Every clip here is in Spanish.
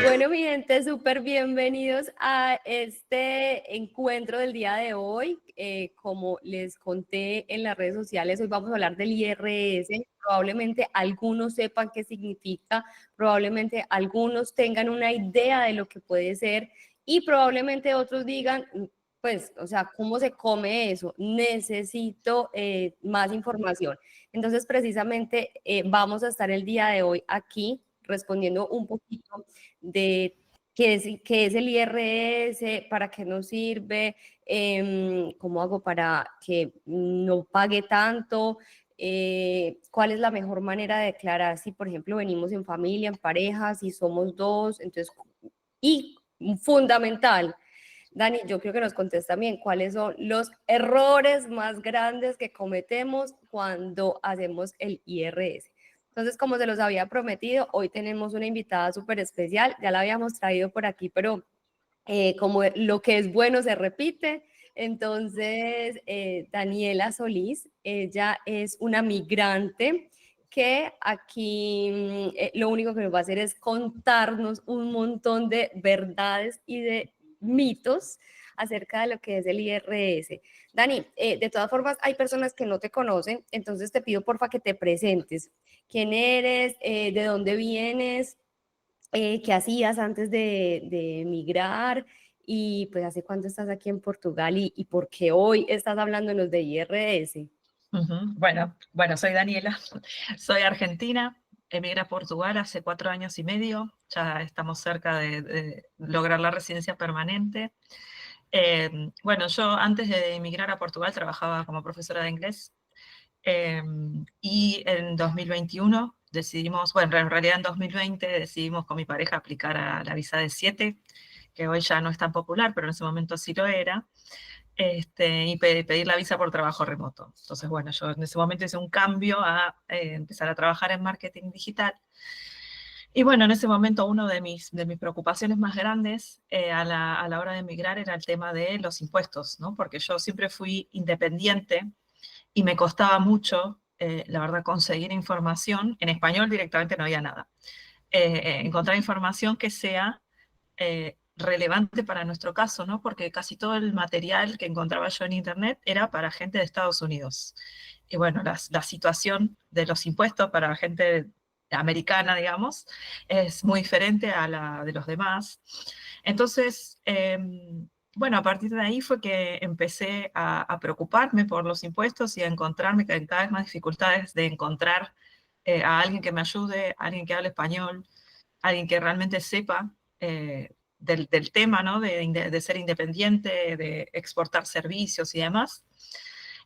Bueno, mi gente, súper bienvenidos a este encuentro del día de hoy. Como les conté en las redes sociales, hoy vamos a hablar del IRS. Probablemente algunos sepan qué significa, probablemente algunos tengan una idea de lo que puede ser y probablemente otros digan, pues, o sea, ¿cómo se come eso? Necesito más información. Entonces, precisamente vamos a estar el día de hoy aquí respondiendo un poquito de qué es el IRS, para qué nos sirve, cómo hago para que no pague tanto, cuál es la mejor manera de declarar si, por ejemplo, venimos en familia, en pareja, si somos dos, entonces, y fundamental, Dani, yo creo que nos contesta bien cuáles son los errores más grandes que cometemos cuando hacemos el IRS. Entonces, como se los había prometido, hoy tenemos una invitada súper especial, ya la habíamos traído por aquí, pero como lo que es bueno se repite. Entonces, Daniela Solís, ella es una migrante que aquí lo único que nos va a hacer es contarnos un montón de verdades y de mitos acerca de lo que es el IRS. Dani, de todas formas, hay personas que no te conocen, entonces te pido porfa que te presentes. ¿Quién eres? ¿De dónde vienes? ¿Qué hacías antes de emigrar? Y pues, ¿hace cuánto estás aquí en Portugal? ¿Y por qué hoy estás hablándonos de IRS? Bueno, soy Daniela, soy argentina, emigré a Portugal hace 4 años y medio, ya estamos cerca de lograr la residencia permanente. Bueno, yo antes de emigrar a Portugal trabajaba como profesora de inglés eh, y en 2021 decidimos, bueno, en realidad en 2020 decidimos con mi pareja aplicar a la visa de 7, que hoy ya no es tan popular, pero en ese momento sí lo era. Y pedir la visa por trabajo remoto. Entonces, bueno, yo en ese momento hice un cambio a empezar a trabajar en marketing digital. Y bueno, en ese momento una de mis preocupaciones más grandes a la hora de emigrar era el tema de los impuestos, ¿no? Porque yo siempre fui independiente y me costaba mucho, la verdad, conseguir información. En español directamente no había nada. Encontrar información que sea relevante para nuestro caso, ¿no? Porque casi todo el material que encontraba yo en Internet era para gente de Estados Unidos. Y bueno, la situación de los impuestos para gente americana, digamos, es muy diferente a la de los demás. Entonces, bueno, a partir de ahí fue que empecé a preocuparme por los impuestos y a encontrarme cada vez más dificultades de encontrar a alguien que me ayude, a alguien que hable español, alguien que realmente sepa del tema, ¿no? De ser independiente, de exportar servicios y demás.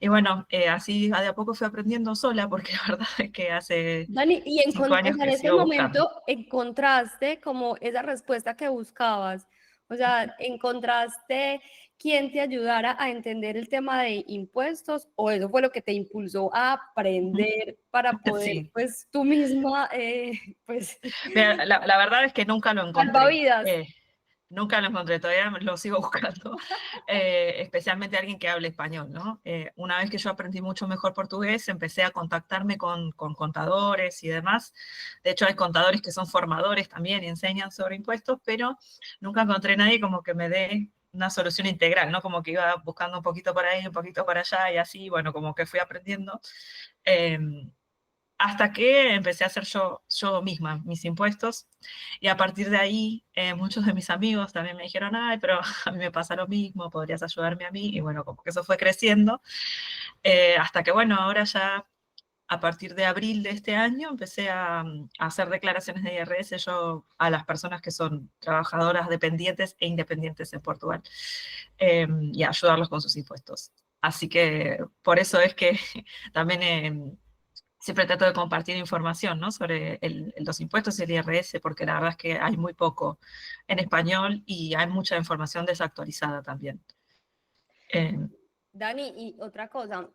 Y bueno, así de a poco fui aprendiendo sola, porque la verdad es que hace Dani, y 5 años o sea, en que ese sigo buscando. momento encontraste como esa respuesta que buscabas, o sea, encontraste quién te ayudara a entender el tema de impuestos, o eso fue lo que te impulsó a aprender para poder, Sí, pues, tú misma, pues, mira, la verdad es que nunca lo encontré. salvavidas. Nunca lo encontré, todavía lo sigo buscando, especialmente alguien que hable español, ¿no? Una vez que yo aprendí mucho mejor portugués, empecé a contactarme con contadores y demás. De hecho, hay contadores que son formadores también y enseñan sobre impuestos, pero nunca encontré nadie como que me dé una solución integral, ¿no? Como que iba buscando un poquito por ahí, un poquito por allá y así, bueno, como que fui aprendiendo. Eh, Hasta que empecé a hacer yo misma mis impuestos y a partir de ahí muchos de mis amigos también me dijeron, ay, pero a mí me pasa lo mismo, podrías ayudarme a mí y bueno, como que eso fue creciendo hasta que bueno, ahora ya a partir de abril de este año empecé a hacer declaraciones de IRS yo a las personas que son trabajadoras dependientes e independientes en Portugal y a ayudarlos con sus impuestos. Así que por eso es que también siempre trato de compartir información, ¿no? Sobre los impuestos y el IRS, porque la verdad es que hay muy poco en español y hay mucha información desactualizada también. Eh, Dani, y otra cosa,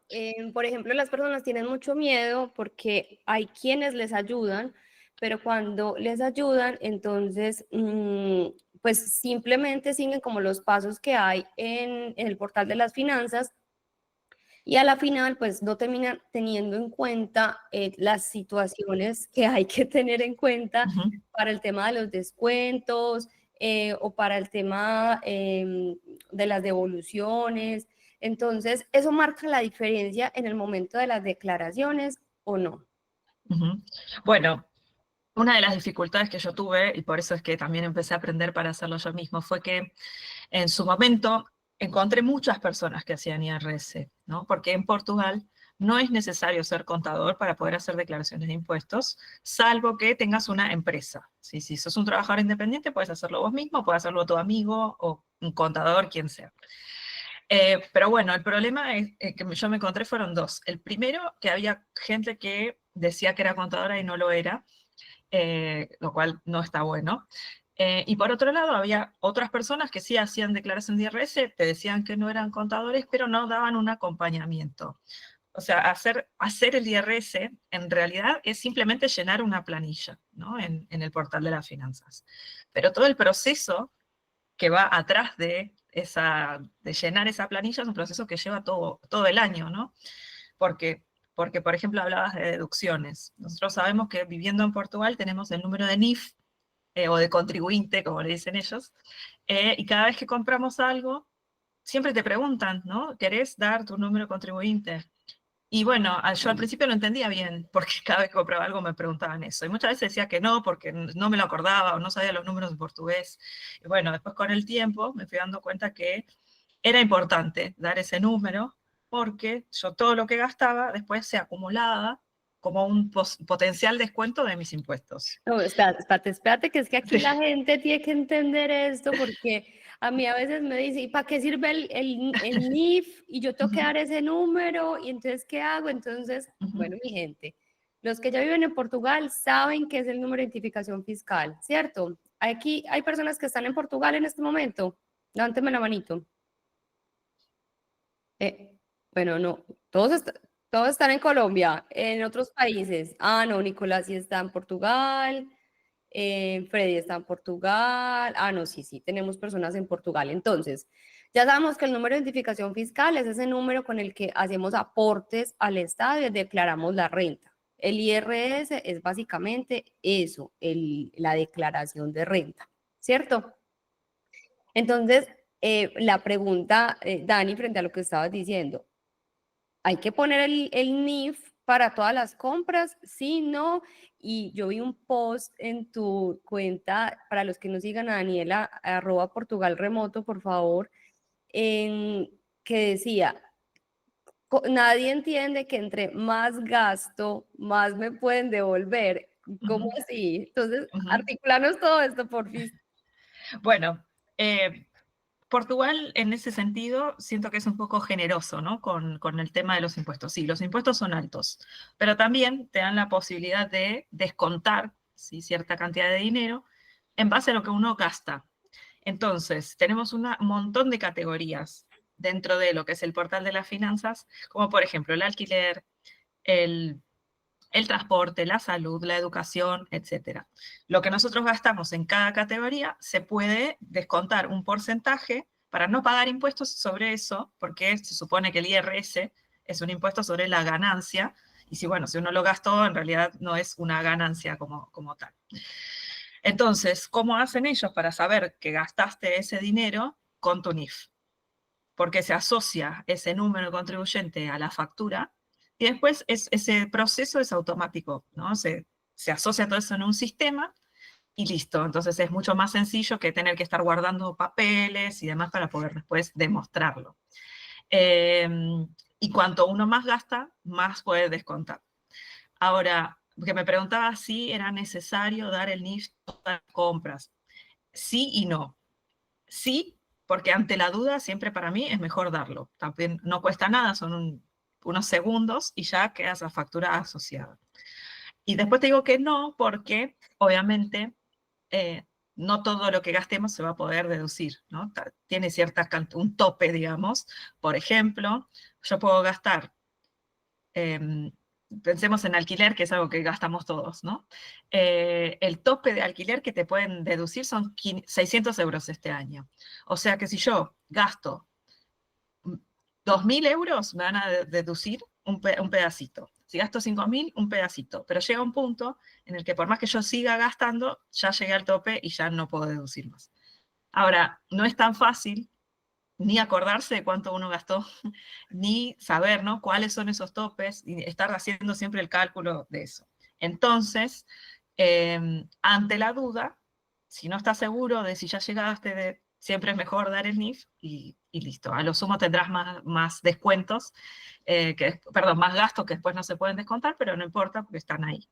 por ejemplo, las personas tienen mucho miedo porque hay quienes les ayudan, pero cuando les ayudan, entonces, pues simplemente siguen como los pasos que hay en el portal de las finanzas Y a la final, pues no terminan teniendo en cuenta las situaciones que hay que tener en cuenta para el tema de los descuentos o para el tema de las devoluciones. Entonces, ¿eso marca la diferencia en el momento de las declaraciones o no? Bueno, una de las dificultades que yo tuve, y por eso es que también empecé a aprender para hacerlo yo mismo, fue que en su momento encontré muchas personas que hacían IRS, ¿no? Porque en Portugal no es necesario ser contador para poder hacer declaraciones de impuestos, salvo que tengas una empresa. ¿Sí? Si sos un trabajador independiente, puedes hacerlo vos mismo, puedes hacerlo tu amigo o un contador, quien sea. Pero bueno, el problema que yo me encontré fueron dos. El primero, que había gente que decía que era contadora y no lo era, lo cual no está bueno. Y por otro lado, había otras personas que sí hacían declaración de IRS, te decían que no eran contadores, pero no daban un acompañamiento. O sea, hacer el IRS en realidad es simplemente llenar una planilla, ¿no? En el portal de las finanzas. Pero todo el proceso que va atrás de llenar esa planilla es un proceso que lleva todo el año, ¿no? Porque, porque, por ejemplo, hablabas de deducciones. Nosotros sabemos que viviendo en Portugal tenemos el número de NIF, o de contribuyente, como le dicen ellos, y cada vez que compramos algo, siempre te preguntan, ¿no? ¿Querés dar tu número de contribuyente? Y bueno, yo al principio no entendía bien, porque cada vez que compraba algo me preguntaban eso. Y muchas veces decía que no, porque no me lo acordaba o no sabía los números en portugués. Y bueno, después con el tiempo me fui dando cuenta que era importante dar ese número, porque yo todo lo que gastaba después se acumulaba como un potencial descuento de mis impuestos. No, espérate, que es que aquí Sí. la gente tiene que entender esto porque a mí a veces me dice, ¿y para qué sirve el NIF? Y yo tengo que dar ese número, y entonces, ¿qué hago? Entonces, bueno, mi gente, los que ya viven en Portugal saben qué es el número de identificación fiscal, ¿cierto? Aquí hay personas que están en Portugal en este momento. Levánteme la manito. Bueno, no, todos están en Colombia, en otros países. Ah, no, Nicolás sí está en Portugal. Freddy está en Portugal. Ah, no, sí, tenemos personas en Portugal. Entonces, ya sabemos que el número de identificación fiscal es ese número con el que hacemos aportes al Estado y declaramos la renta. El IRS es básicamente eso, la declaración de renta, ¿cierto? Entonces, la pregunta, Dani, frente a lo que estabas diciendo, ¿hay que poner el NIF para todas las compras? Sí, no. Y yo vi un post en tu cuenta, para los que no sigan a Daniela, @Portugal Remoto, por favor, que decía, nadie entiende que entre más gasto, más me pueden devolver. ¿Cómo así? Entonces, articulanos todo esto, por fin. Bueno, Portugal en ese sentido siento que es un poco generoso, ¿no? Con el tema de los impuestos. Sí, los impuestos son altos, pero también te dan la posibilidad de descontar, ¿sí?, cierta cantidad de dinero en base a lo que uno gasta. Entonces, tenemos un montón de categorías dentro de lo que es el portal de las finanzas, como por ejemplo el alquiler, el transporte, la salud, la educación, etc. Lo que nosotros gastamos en cada categoría se puede descontar un porcentaje para no pagar impuestos sobre eso, porque se supone que el IRS es un impuesto sobre la ganancia, y si, bueno, si uno lo gastó, en realidad no es una ganancia como tal. Entonces, ¿cómo hacen ellos para saber que gastaste ese dinero con tu NIF? Porque se asocia ese número de contribuyente a la factura y después ese proceso es automático, ¿no? Se asocia todo eso en un sistema y listo. Entonces es mucho más sencillo que tener que estar guardando papeles y demás para poder después demostrarlo. Y cuanto uno más gasta, más puede descontar. Ahora, que me preguntaba si era necesario dar el NIF para compras. Sí y no. Sí, porque ante la duda siempre para mí es mejor darlo. También no cuesta nada, son unos segundos y ya queda esa factura asociada. Y después te digo que no, porque obviamente no todo lo que gastemos se va a poder deducir, ¿no? Tiene un tope, digamos. Por ejemplo, yo puedo gastar, pensemos en alquiler, que es algo que gastamos todos, ¿no? El tope de alquiler que te pueden deducir son 600 euros este año. O sea que si yo gasto 2.000 euros me van a deducir un pedacito. Si gasto 5.000, un pedacito. Pero llega un punto en el que por más que yo siga gastando, ya llegué al tope y ya no puedo deducir más. Ahora, no es tan fácil ni acordarse de cuánto uno gastó, ni saber, ¿no?, cuáles son esos topes, y estar haciendo siempre el cálculo de eso. Entonces, ante la duda, si no estás seguro de si ya llegaste, siempre es mejor dar el NIF y listo. A lo sumo tendrás más descuentos, perdón, más gastos que después no se pueden descontar, pero no importa porque están ahí.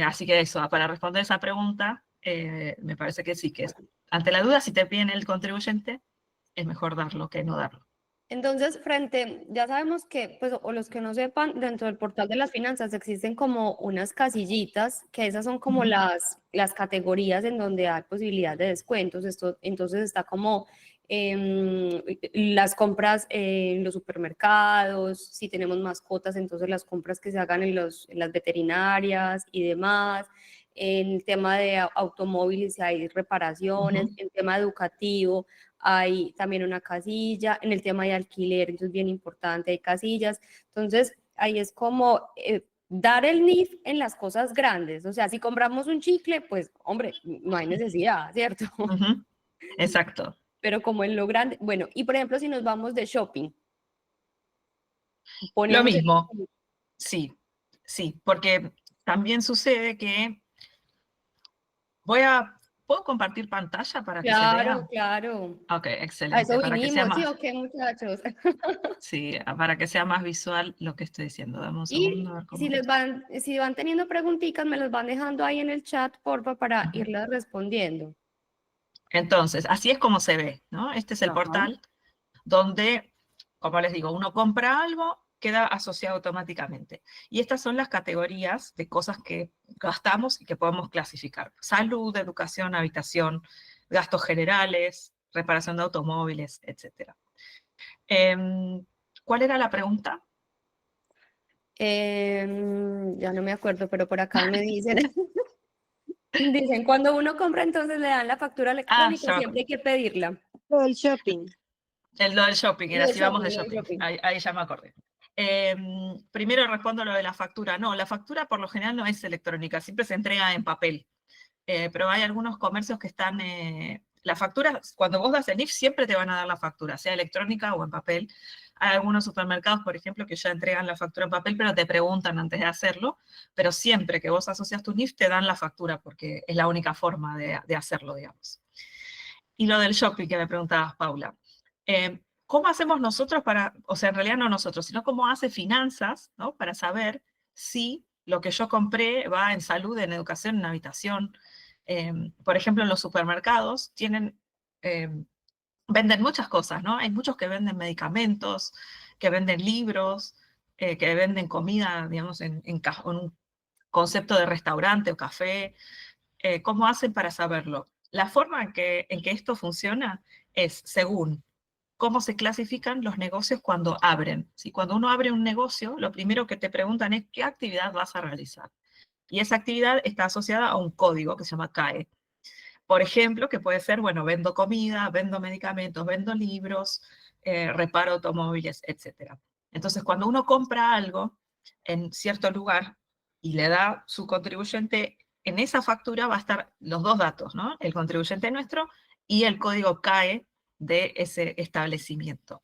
Así que eso, para responder esa pregunta, me parece que sí, que ante la duda, si te piden el contribuyente, es mejor darlo que no darlo. Entonces, ya sabemos que, pues, o los que no sepan, dentro del portal de las finanzas existen como unas casillitas, que esas son como las categorías en donde hay posibilidad de descuentos. Entonces está como las compras en los supermercados, si tenemos mascotas, entonces las compras que se hagan en las veterinarias y demás. En el tema de automóviles, si hay reparaciones, en tema educativo hay también una casilla, en el tema de alquiler, entonces bien importante, hay casillas. Entonces, ahí es como dar el NIF en las cosas grandes. O sea, si compramos un chicle, pues, hombre, no hay necesidad, ¿cierto? Exacto. Pero como en lo grande, bueno, y por ejemplo, si nos vamos de shopping, Lo ponemos mismo, sí, porque también sucede que ¿puedo compartir pantalla para que se Claro, vea? claro. Ok, A excelente, eso para que sea vinimos, ¿sí más, o qué, muchachos? sí, para que sea más visual lo que estoy diciendo. Dame un segundo, a ver Y cómo. si van teniendo preguntitas, me las van dejando ahí en el chat, porfa, para irlas respondiendo. Entonces, así es como se ve, ¿no? Este es el Ajá. portal donde, como les digo, uno compra algo, queda asociado automáticamente. Y estas son las categorías de cosas que gastamos y que podemos clasificar. Salud, educación, habitación, gastos generales, reparación de automóviles, etc. ¿Cuál era la pregunta? Ya no me acuerdo, pero por acá me dicen, dicen, cuando uno compra, entonces le dan la factura Ah, electrónica, ya me siempre acuerdo. hay que pedirla. Lo del shopping. Lo del shopping, Lo era del si vamos shopping, de lo del shopping. shopping. Ahí ya me acordé. Primero respondo lo de la factura. No, la factura por lo general no es electrónica, siempre se entrega en papel. Pero hay algunos comercios que están... la factura, cuando vos das el NIF, siempre te van a dar la factura, sea electrónica o en papel. Hay algunos supermercados, por ejemplo, que ya entregan la factura en papel, pero te preguntan antes de hacerlo. Pero siempre que vos asocias tu NIF, te dan la factura, porque es la única forma de hacerlo, digamos. Y lo del shopping que me preguntabas, Paula. ¿Cómo hacemos nosotros o sea, en realidad no nosotros, sino cómo hace finanzas, ¿no?, para saber si lo que yo compré va en salud, en educación, en habitación? Por ejemplo, en los supermercados venden muchas cosas, ¿no? Hay muchos que venden medicamentos, que venden libros, que venden comida, digamos, en un concepto de restaurante o café. ¿Cómo hacen para saberlo? La forma en que esto funciona es según cómo se clasifican los negocios cuando abren. Si cuando uno abre un negocio, lo primero que te preguntan es qué actividad vas a realizar. Y esa actividad está asociada a un código que se llama CAE. Por ejemplo, que puede ser, bueno, vendo comida, vendo medicamentos, vendo libros, reparo automóviles, etc. Entonces, cuando uno compra algo en cierto lugar y le da su contribuyente, en esa factura va a estar los dos datos, ¿no? El contribuyente nuestro y el código CAE de ese establecimiento.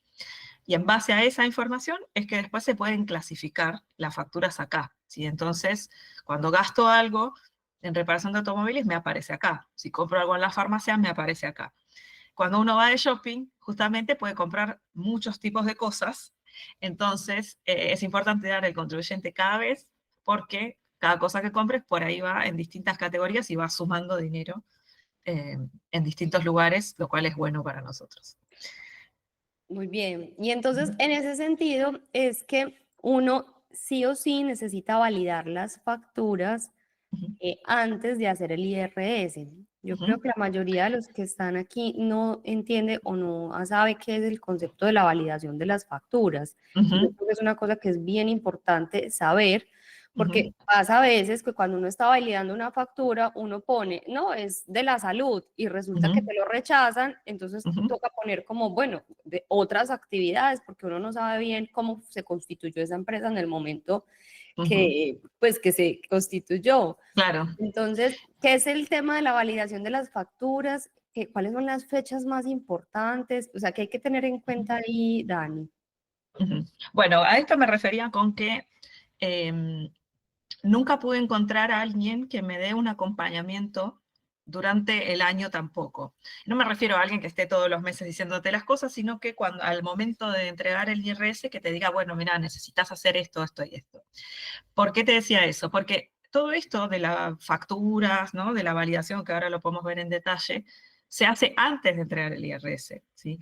Y en base a esa información es que después se pueden clasificar las facturas acá, ¿sí? Entonces, cuando gasto algo en reparación de automóviles, me aparece acá. Si compro algo en la farmacia, me aparece acá. Cuando uno va de shopping, justamente puede comprar muchos tipos de cosas. Entonces, es importante dar el contribuyente cada vez, porque cada cosa que compres por ahí va en distintas categorías y va sumando dinero en distintos lugares, lo cual es bueno para nosotros. Muy bien. Y entonces, en ese sentido, es que uno sí o sí necesita validar las facturas antes de hacer el IRS. Yo creo que la mayoría de los que están aquí no entiende o no sabe qué es el concepto de la validación de las facturas. Yo creo que es una cosa que es bien importante saber, Ujú, Porque pasa a veces que cuando uno está validando una factura, uno pone, no, es de la salud y resulta que ujú, te lo rechazan, entonces ujú, toca poner como, bueno, de otras actividades, porque uno no sabe bien cómo se constituyó esa empresa en el momento ujú. que, pues, que se constituyó. Claro. Entonces, ¿qué es el tema de la validación de las facturas? ¿Cuáles son las fechas más importantes? O sea, ¿qué hay que tener en cuenta ahí, Dani? Ujú. Bueno, a esto me refería con que em, nunca pude encontrar a alguien que me dé un acompañamiento durante el año tampoco. No me refiero a alguien que esté todos los meses diciéndote las cosas, sino que cuando, al momento de entregar el IRS, que te diga, bueno, mira, necesitas hacer esto, esto y esto. ¿Por qué te decía eso? Porque todo esto de las facturas, ¿no? De la validación, que ahora lo podemos ver en detalle, se hace antes de entregar el IRS, ¿sí?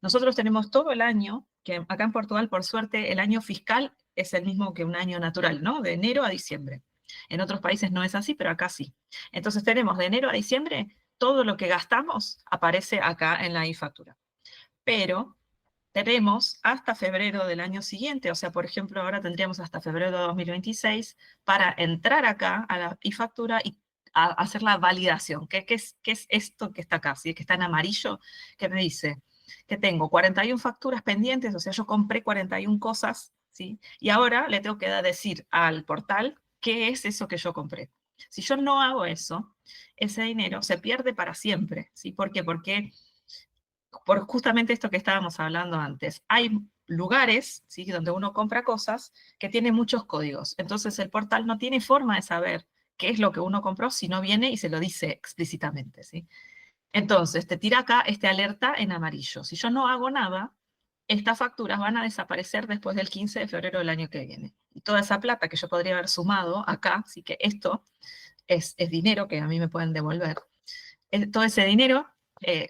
Nosotros tenemos todo el año, que acá en Portugal, por suerte, el año fiscal es el mismo que un año natural, ¿no? De enero a diciembre. En otros países no es así, pero acá sí. Entonces tenemos de enero a diciembre, todo lo que gastamos aparece acá en la e-factura. Pero tenemos hasta febrero del año siguiente, o sea, por ejemplo, ahora tendríamos hasta febrero de 2026 para entrar acá a la e-factura y hacer la validación. ¿Qué es esto que está acá? ¿Sí? Que está en amarillo, que me dice que tengo 41 facturas pendientes, o sea, yo compré 41 cosas, ¿sí? Y ahora le tengo que decir al portal qué es eso que yo compré. Si yo no hago eso, ese dinero se pierde para siempre, ¿sí? ¿Por qué? Porque por justamente esto que estábamos hablando antes. Hay lugares, ¿sí? Donde uno compra cosas que tienen muchos códigos. Entonces el portal no tiene forma de saber qué es lo que uno compró si no viene y se lo dice explícitamente, ¿sí? Entonces te tira acá este alerta en amarillo. Si yo no hago nada, estas facturas van a desaparecer después del 15 de febrero del año que viene. Y toda esa plata que yo podría haber sumado acá, así que esto es dinero que a mí me pueden devolver, todo ese dinero,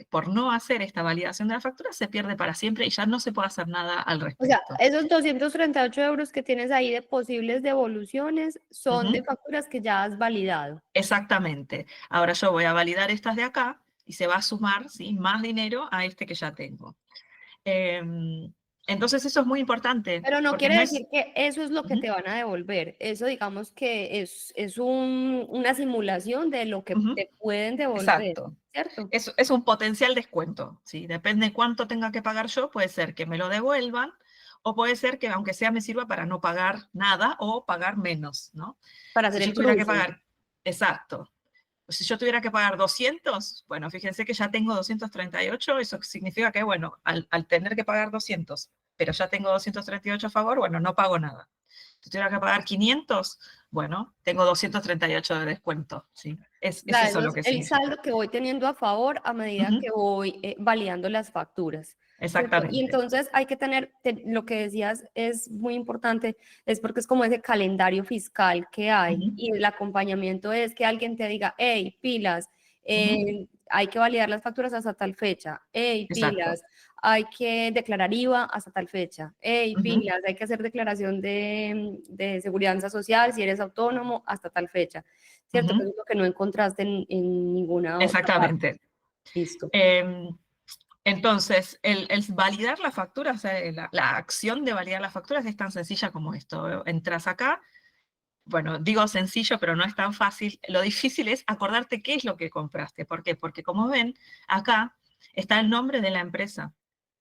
por no hacer esta validación de la factura, se pierde para siempre y ya no se puede hacer nada al O sea, respecto. esos 238 euros que tienes ahí de posibles devoluciones son de Ujú, facturas que ya has validado. exactamente. Ahora yo voy a validar estas de acá y se va a sumar, ¿sí? Más dinero a este que ya tengo. Entonces eso es muy importante, Pero no porque quiere no es... decir que eso es lo que te Ujú, van a devolver. Eso digamos que es una simulación de lo que ujú, te pueden devolver, exacto. ¿cierto? Es un potencial descuento, ¿sí? Depende de cuánto tenga que pagar yo, puede ser que me lo devuelvan o puede ser que aunque sea me sirva para no pagar nada o pagar menos, ¿no? Para Si hacer yo el tuviera que cruce. pagar, exacto, si yo tuviera que pagar 200, bueno, fíjense que ya tengo 238, eso significa que, bueno, al tener que pagar 200, pero ya tengo 238 a favor, bueno, no pago nada. Si tuviera que pagar 500, bueno, tengo 238 de descuento, ¿sí? Es Sea, eso eso lo es que el significa. saldo que voy teniendo a favor a medida Ujú, que voy validando las facturas, ¿cierto? Y exactamente. entonces hay que tener, lo que decías es muy importante, es porque es como ese calendario fiscal que hay Ujú, y el acompañamiento es que alguien te diga, hey, pilas, ujú, hay que validar las facturas hasta tal fecha, hey, exacto. pilas, hay que declarar IVA hasta tal fecha, hey, Ujú, pilas, hay que hacer declaración de seguridad social si eres autónomo hasta tal fecha. ¿Cierto? Que ujú, es lo que no encontraste en ninguna otra parte. exactamente. Listo. Em, Entonces, el validar las facturas, o sea, la acción de validar las facturas es tan sencilla como esto. Entras acá, bueno, digo sencillo, pero no es tan fácil. Lo difícil es acordarte qué es lo que compraste. ¿Por qué? Porque como ven, acá está el nombre de la empresa,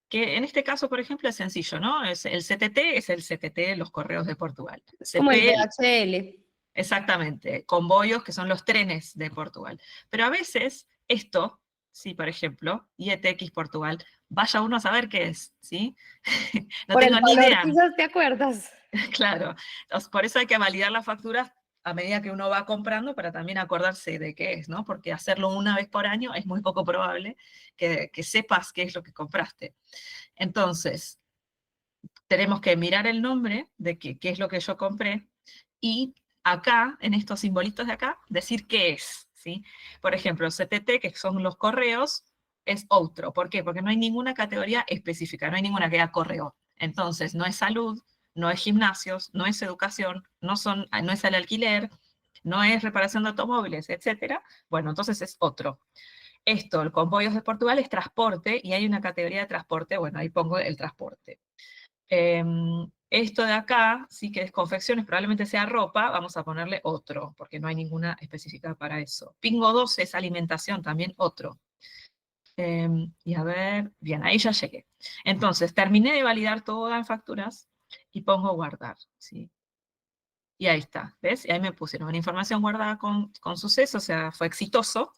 que en este caso, por ejemplo, es sencillo, ¿no? Es el CTT, es el CTT, los correos de Portugal. Es como el CP, DHL. exactamente, convoyos, que son los trenes de Portugal. Pero a veces esto, sí, por ejemplo, IETX Portugal, vaya uno a saber qué es, ¿sí? No Por el tengo ni valor, idea, quizás te acuerdas. claro. Por eso hay que validar las facturas a medida que uno va comprando para también acordarse de qué es, ¿no? Porque hacerlo una vez por año es muy poco probable que sepas qué es lo que compraste. Entonces, tenemos que mirar el nombre de qué es lo que yo compré y acá, en estos simbolitos de acá, decir qué es, ¿sí? Por ejemplo, CTT, que son los correos, es otro. ¿Por qué? Porque no hay ninguna categoría específica, no hay ninguna que haga correo. Entonces, no es salud, no es gimnasios, no es educación, no es el alquiler, no es reparación de automóviles, etcétera. Bueno, entonces es otro. Esto, el Convoyos de Portugal, es transporte y hay una categoría de transporte, bueno, ahí pongo el transporte. Esto de acá, sí que es confecciones, probablemente sea ropa, vamos a ponerle otro, porque no hay ninguna específica para eso. Pingo 12 es alimentación, también otro. Y a ver, bien, ahí ya llegué. Entonces, terminé de validar todas las facturas y pongo guardar, ¿sí? Y ahí está, ¿ves? Y ahí me pusieron una información guardada con suceso, o sea, fue exitoso.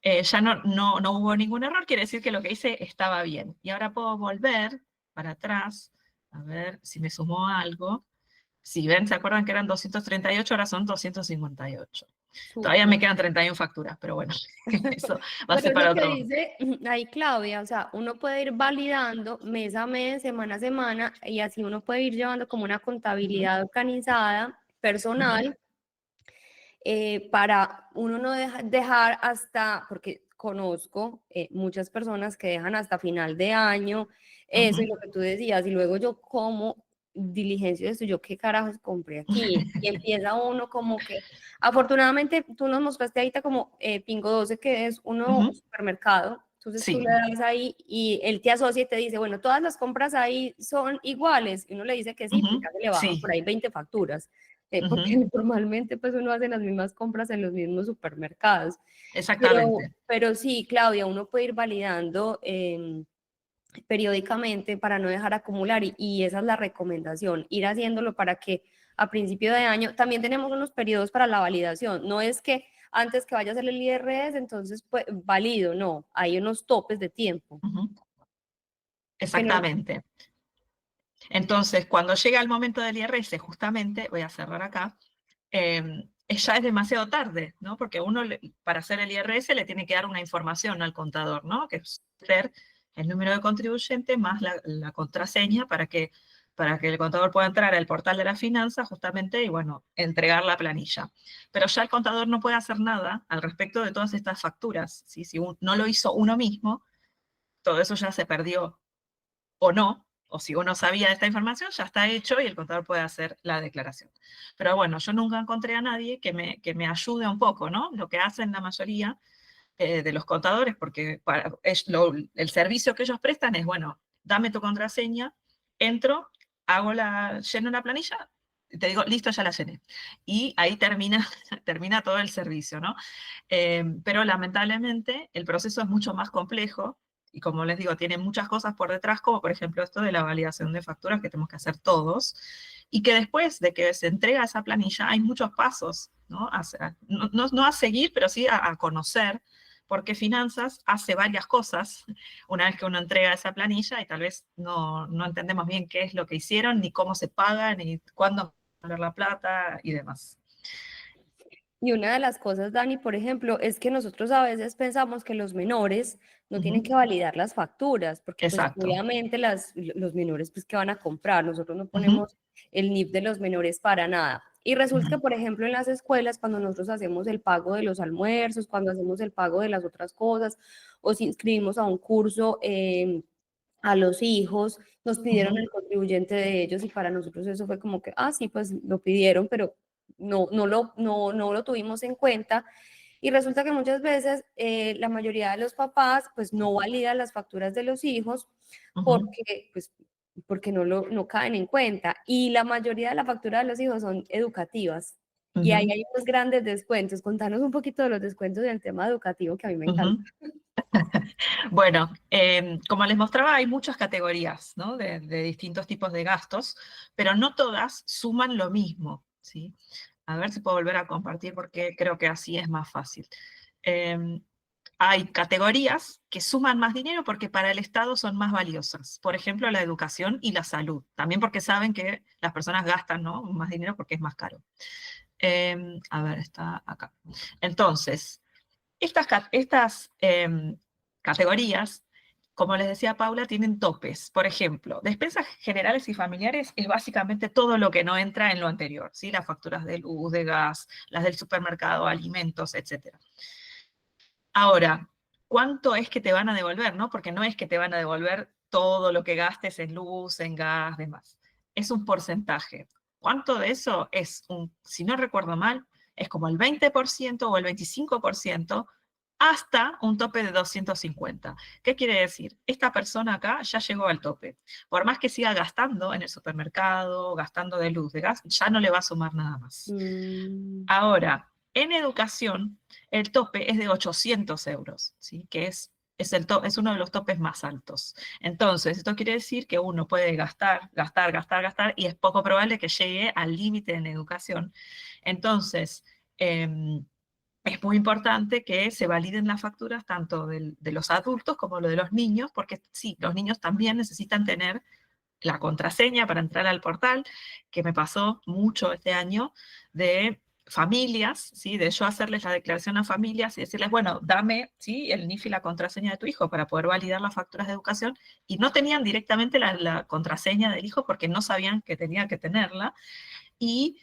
Ya no hubo ningún error, quiere decir que lo que hice estaba bien. Y ahora puedo volver para atrás, a ver si me sumó algo. Si ven, ¿se acuerdan que eran 238? Ahora son 258. Todavía me Súper. quedan 31 facturas, pero bueno, eso va a Pero ser es lo para que otro. dice ahí Claudia, o sea, uno puede ir validando mes a mes, semana a semana, y así uno puede ir llevando como una Ujú, contabilidad organizada, ujú, personal, para uno no dejar hasta, porque conozco muchas personas que dejan hasta final de año, eso y ujú. lo que tú decías, y luego yo como diligencio de esto, yo qué carajos compré aquí, y empieza uno como que, afortunadamente tú nos mostraste ahorita como Pingo 12, que es uno Ujú. supermercado, entonces tú Sí. le das ahí y él te asocia y te dice, bueno, todas las compras ahí son iguales, y uno le dice que sí, pues Ujú. ya se le bajan por Sí. ahí 20 facturas porque Ujú. normalmente pues uno hace las mismas compras en los mismos supermercados. Exactamente. Pero sí, Claudia, uno puede ir validando periódicamente para no dejar acumular y esa es la recomendación, ir haciéndolo para que a principio de año, también tenemos unos periodos para la validación, no es que antes que vaya a hacer el IRS, entonces pues valido, no, hay unos topes de tiempo. Ujú. Que no, Exactamente. Entonces, cuando llega el momento del IRS, justamente, voy a cerrar acá, ya es demasiado tarde, ¿no? Porque uno para hacer el IRS le tiene que dar una información al contador, ¿no? Que es ser el número de contribuyente más la contraseña para que el contador pueda entrar al portal de la finanza justamente y, bueno, entregar la planilla. Pero ya el contador no puede hacer nada al respecto de todas estas facturas, ¿sí? Si no lo hizo uno mismo, todo eso ya se perdió o no, o si uno sabía esta información, ya está hecho y el contador puede hacer la declaración. Pero bueno, yo nunca encontré a nadie que me ayude un poco, ¿no? Lo que hacen la mayoría de los contadores, porque el servicio que ellos prestan es, bueno, dame tu contraseña, entro, lleno la planilla, y te digo, listo, ya la llené. Y ahí termina todo el servicio, ¿no? Pero lamentablemente el proceso es mucho más complejo y como les digo, tiene muchas cosas por detrás, como por ejemplo esto de la validación de facturas que tenemos que hacer todos, y que después de que se entrega esa planilla hay muchos pasos, ¿no? No a seguir, pero sí a conocer, porque finanzas hace varias cosas una vez que uno entrega esa planilla y tal vez no entendemos bien qué es lo que hicieron, ni cómo se paga, ni cuándo poner la plata y demás. y una de las cosas, Dani, por ejemplo, es que nosotros a veces pensamos que los menores no tienen Ujú. que validar las facturas, porque pues Exacto. obviamente los menores pues que van a comprar, nosotros no Ujú, ponemos el NIP de los menores para nada. Y resulta que, ujú, por ejemplo, en las escuelas, cuando nosotros hacemos el pago de los almuerzos, cuando hacemos el pago de las otras cosas, o si inscribimos a un curso a los hijos, nos pidieron ujú, el contribuyente de ellos y para nosotros eso fue como que, ah, sí, pues lo pidieron, pero no lo tuvimos en cuenta. Y resulta que muchas veces la mayoría de los papás pues no validan las facturas de los hijos ujú, porque, pues, porque no caen en cuenta. Y la mayoría de la factura de los hijos son educativas. Y ahí ujú, hay unos grandes descuentos. Contanos un poquito de los descuentos del tema educativo que a mí me encanta. ujú. Bueno, como les mostraba, hay muchas categorías, ¿no? de distintos tipos de gastos, pero no todas suman lo mismo, ¿sí? A ver si puedo volver a compartir porque creo que así es más fácil. Em, Hay categorías que suman más dinero porque para el Estado son más valiosas. Por ejemplo, la educación y la salud. También porque saben que las personas gastan, ¿no? más dinero porque es más caro. A ver, está acá. Entonces, estas categorías, como les decía Paula, tienen topes. Por ejemplo, despensas generales y familiares es básicamente todo lo que no entra en lo anterior, ¿sí? Las facturas de luz, de gas, las del supermercado, alimentos, etc. Ahora, ¿cuánto es que te van a devolver, no? Porque no es que te van a devolver todo lo que gastes en luz, en gas, demás. Es un porcentaje. ¿Cuánto de eso es si no recuerdo mal, es como el 20% o el 25% hasta un tope de 250. ¿Qué quiere decir? Esta persona acá ya llegó al tope. Por más que siga gastando en el supermercado, gastando de luz, de gas, ya no le va a sumar nada más. Mm, Ahora, en educación, el tope es de 800 euros, ¿sí? Que es uno de los topes más altos. Entonces, esto quiere decir que uno puede gastar, gastar, gastar, gastar, y es poco probable que llegue al límite en educación. Entonces, es muy importante que se validen las facturas tanto de los adultos como lo de los niños, porque sí, los niños también necesitan tener la contraseña para entrar al portal, que me pasó mucho este año, de familias, ¿sí? De yo hacerles la declaración a familias y decirles, bueno, dame, ¿sí? El NIF y la contraseña de tu hijo para poder validar las facturas de educación, y no tenían directamente la contraseña del hijo porque no sabían que tenía que tenerla, y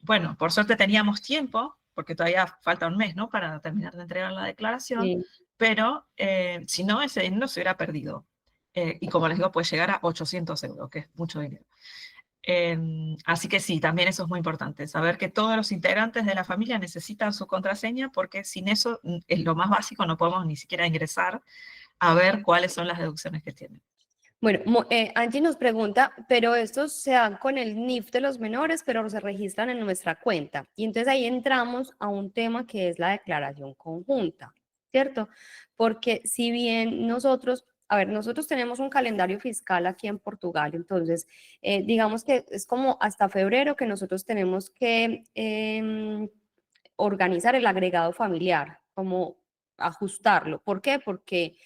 bueno, por suerte teníamos tiempo, porque todavía falta un mes, ¿no? Para terminar de entregar la declaración, sí. pero si no, ese dinero se hubiera perdido. Y como les digo, puede llegar a 800 euros, que es mucho dinero. Así que sí, también eso es muy importante, saber que todos los integrantes de la familia necesitan su contraseña, porque sin eso, es lo más básico, no podemos ni siquiera ingresar a ver cuáles son las deducciones que tienen. Bueno, Angie nos pregunta, pero estos se dan con el NIF de los menores, pero se registran en nuestra cuenta. Y entonces ahí entramos a un tema que es la declaración conjunta, ¿cierto? Porque si bien nosotros, a ver, nosotros tenemos un calendario fiscal aquí en Portugal, entonces digamos que es como hasta febrero que nosotros tenemos que organizar el agregado familiar, como ajustarlo. ¿Por qué? Porque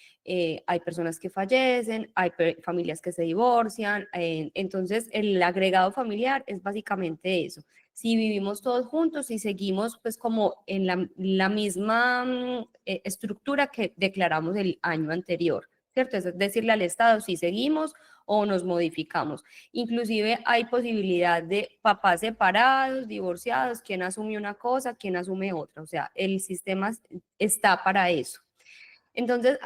hay personas que fallecen, hay familias que se divorcian, entonces el agregado familiar es básicamente eso. Si vivimos todos juntos y seguimos pues como en la misma estructura que declaramos el año anterior, ¿cierto? Es decirle al Estado si seguimos o nos modificamos. Inclusive hay posibilidad de papás separados, divorciados, quién asume una cosa, quién asume otra. O sea, el sistema está para eso. Entonces,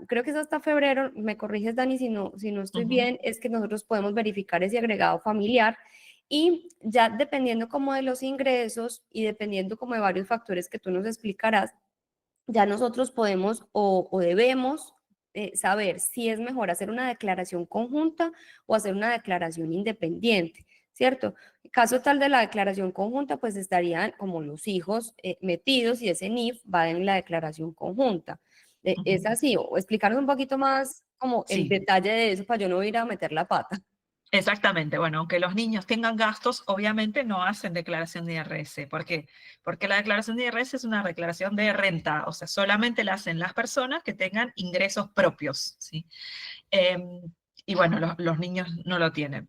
creo que es hasta febrero, me corriges Dani si no estoy Ujú. bien, es que nosotros podemos verificar ese agregado familiar y ya dependiendo como de los ingresos y dependiendo como de varios factores que tú nos explicarás, ya nosotros podemos o debemos saber si es mejor hacer una declaración conjunta o hacer una declaración independiente, ¿cierto? En caso tal de la declaración conjunta, pues estarían como los hijos metidos y ese NIF va en la declaración conjunta. Es Ujú. así, o explicarnos un poquito más como el Sí. detalle de eso para yo no ir a meter la pata. Exactamente, bueno, aunque los niños tengan gastos, obviamente no hacen declaración de IRS. ¿Por qué? Porque la declaración de IRS es una declaración de renta, o sea, solamente la hacen las personas que tengan ingresos propios, ¿sí? Em, y bueno, los niños no lo tienen.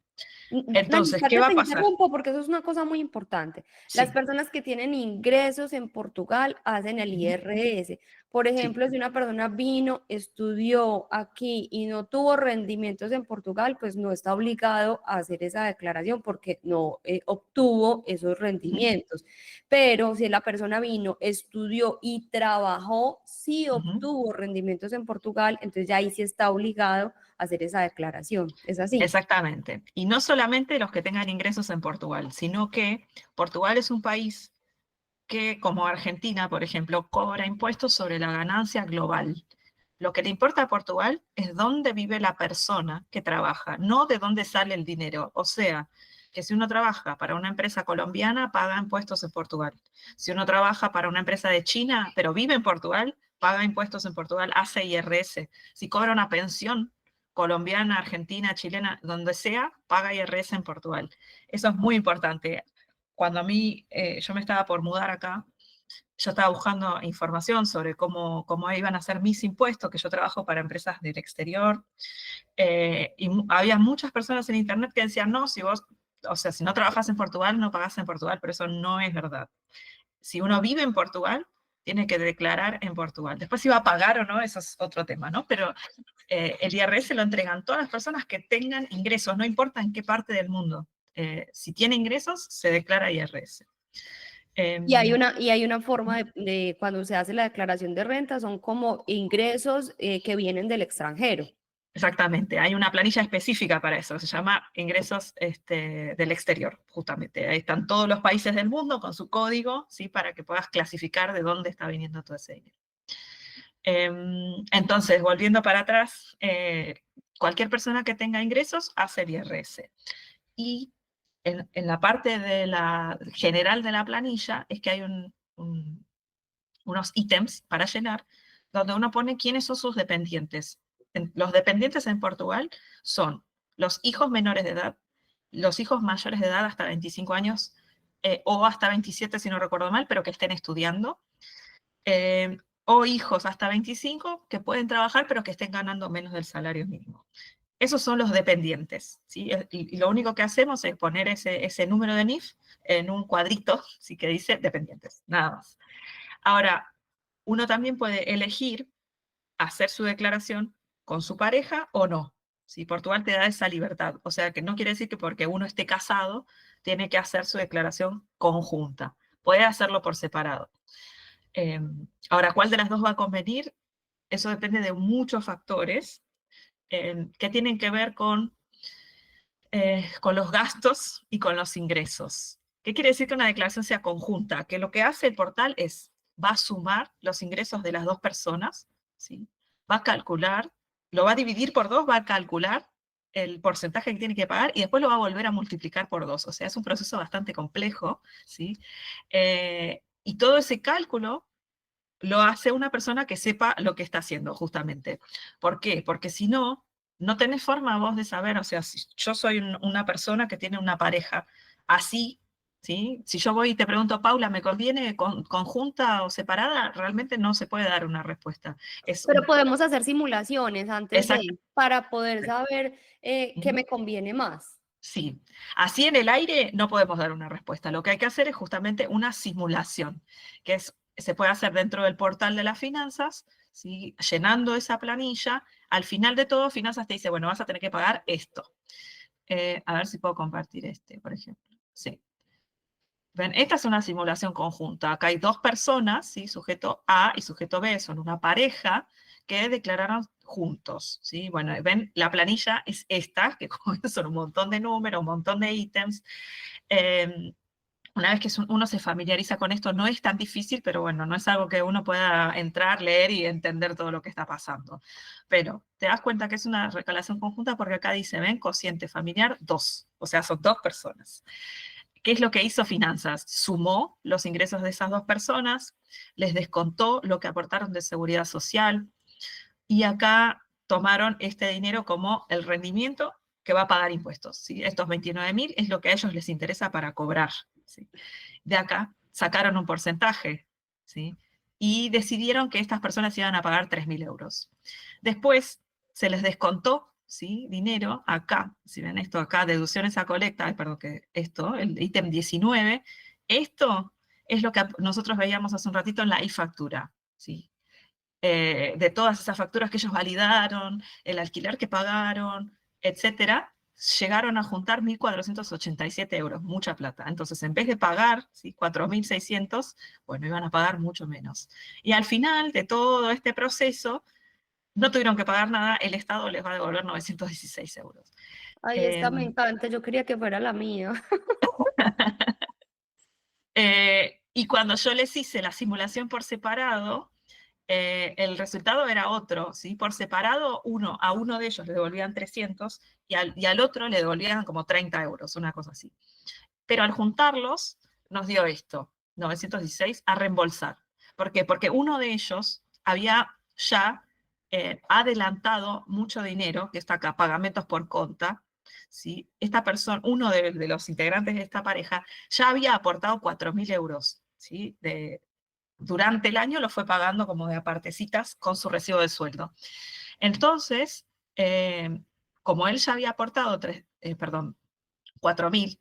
Dani, Entonces, ¿qué espérate, va te a pasar? interrumpo porque eso es una cosa muy importante. Las Sí, personas que tienen ingresos en Portugal hacen el ujú, IRS. Por sí, ejemplo, si una persona vino, estudió aquí y no tuvo rendimientos en Portugal, pues no está obligado a hacer esa declaración porque no obtuvo esos ujú, rendimientos. Pero si la persona vino, estudió y trabajó, sí ujú. obtuvo rendimientos en Portugal, entonces ya ahí sí está obligado a hacer esa declaración. ¿Es así? Exactamente. Y no solamente los que tengan ingresos en Portugal, sino que Portugal es un país que, como Argentina, por ejemplo, cobra impuestos sobre la ganancia global. Lo que le importa a Portugal es dónde vive la persona que trabaja, no de dónde sale el dinero. O sea, que si uno trabaja para una empresa colombiana, paga impuestos en Portugal. Si uno trabaja para una empresa de China, pero vive en Portugal, paga impuestos en Portugal, hace IRS. Si cobra una pensión colombiana, argentina, chilena, donde sea, paga IRS en Portugal. Eso es muy importante. Cuando a mí, yo me estaba por mudar acá, yo estaba buscando información sobre cómo iban a ser mis impuestos, que yo trabajo para empresas del exterior, y había muchas personas en internet que decían, no, si vos, o sea, si no trabajas en Portugal, no pagás en Portugal, pero eso no es verdad. Si uno vive en Portugal, tiene que declarar en Portugal. Después si va a pagar o no, eso es otro tema, ¿no? Pero el IRS lo entregan todas las personas que tengan ingresos, no importa en qué parte del mundo. Si tiene ingresos, se declara IRS. Em, Y hay una forma de cuando se hace la declaración de renta, son como ingresos que vienen del extranjero. Exactamente, hay una planilla específica para eso, se llama ingresos del exterior, justamente. Ahí están todos los países del mundo con su código, ¿sí? Para que puedas clasificar de dónde está viniendo todo ese dinero. Entonces, volviendo para atrás, cualquier persona que tenga ingresos hace el IRS. Y en la parte de general de la planilla es que hay unos ítems para llenar, donde uno pone quiénes son sus dependientes. Los dependientes en Portugal son los hijos menores de edad, los hijos mayores de edad hasta 25 años, o hasta 27 si no recuerdo mal, pero que estén estudiando, o hijos hasta 25 que pueden trabajar pero que estén ganando menos del salario mínimo. Esos son los dependientes, ¿sí? Y lo único que hacemos es poner ese número de NIF en un cuadrito, sí, que dice dependientes, nada más. Ahora, uno también puede elegir hacer su declaración con su pareja o no. ¿Sí? Portugal te da esa libertad. O sea, que no quiere decir que porque uno esté casado, tiene que hacer su declaración conjunta. Puede hacerlo por separado. Ahora, ¿cuál de las dos va a convenir? Eso depende de muchos factores que tienen que ver con los gastos y con los ingresos. ¿Qué quiere decir que una declaración sea conjunta? Que lo que hace el portal es, va a sumar los ingresos de las dos personas, ¿sí? Va a calcular, lo va a dividir por dos, va a calcular el porcentaje que tiene que pagar y después lo va a volver a multiplicar por dos. O sea, es un proceso bastante complejo, ¿sí? Y todo ese cálculo lo hace una persona que sepa lo que está haciendo, justamente. ¿Por qué? Porque si no, no tenés forma vos de saber, o sea, si yo soy una persona que tiene una pareja así, ¿sí? Si yo voy y te pregunto, Paula, ¿me conviene conjunta o separada? Realmente no se puede dar una respuesta. Pero podemos hacer simulaciones antes Exacto. de, para poder saber qué me conviene más. Sí, así en el aire no podemos dar una respuesta. Lo que hay que hacer es justamente una simulación, se puede hacer dentro del portal de las finanzas, ¿sí? Llenando esa planilla. Al final de todo, finanzas te dice, bueno, vas a tener que pagar esto. A ver si puedo compartir este, por ejemplo. Sí. Ven, esta es una simulación conjunta. Acá hay dos personas, ¿sí? Sujeto A y sujeto B, son una pareja que declararon juntos, ¿sí? Bueno, ven, la planilla es esta, que son un montón de números, un montón de ítems. Una vez que uno se familiariza con esto, no es tan difícil, pero bueno, no es algo que uno pueda entrar, leer y entender todo lo que está pasando. Pero te das cuenta que es una declaración conjunta porque acá dice, ven, cociente familiar 2, o sea, son dos personas. ¿Qué es lo que hizo Finanzas? Sumó los ingresos de esas dos personas, les descontó lo que aportaron de seguridad social y acá tomaron este dinero como el rendimiento que va a pagar impuestos. ¿Sí? Estos 29.000 es lo que a ellos les interesa para cobrar. ¿Sí? De acá sacaron un porcentaje, ¿sí? Y decidieron que estas personas iban a pagar 3.000 euros. Después se les descontó, ¿sí? Dinero acá, si ven esto acá, deducciones a colecta, perdón, que esto, el ítem 19, esto es lo que nosotros veíamos hace un ratito en la e-factura, ¿sí? De todas esas facturas que ellos validaron, el alquiler que pagaron, etcétera, llegaron a juntar 1.487 euros, mucha plata. Entonces, en vez de pagar, ¿sí? 4.600, bueno, iban a pagar mucho menos. Y al final de todo este proceso, no tuvieron que pagar nada, el Estado les va a devolver 916 euros. Ay, esta me encanta, yo quería que fuera la mía. Y cuando yo les hice la simulación por separado, el resultado era otro, ¿sí? Por separado, a uno de ellos le devolvían 300 y al otro le devolvían como 30 euros, una cosa así. Pero al juntarlos, nos dio esto, 916, a reembolsar. ¿Por qué? Porque uno de ellos había ya adelantado mucho dinero, que está acá, pagamentos por conta, ¿sí? Esta persona, uno de los integrantes de esta pareja, ya había aportado 4.000 euros, ¿sí? Durante el año lo fue pagando como de apartecitas con su recibo de sueldo. Entonces, como él ya había aportado 4.000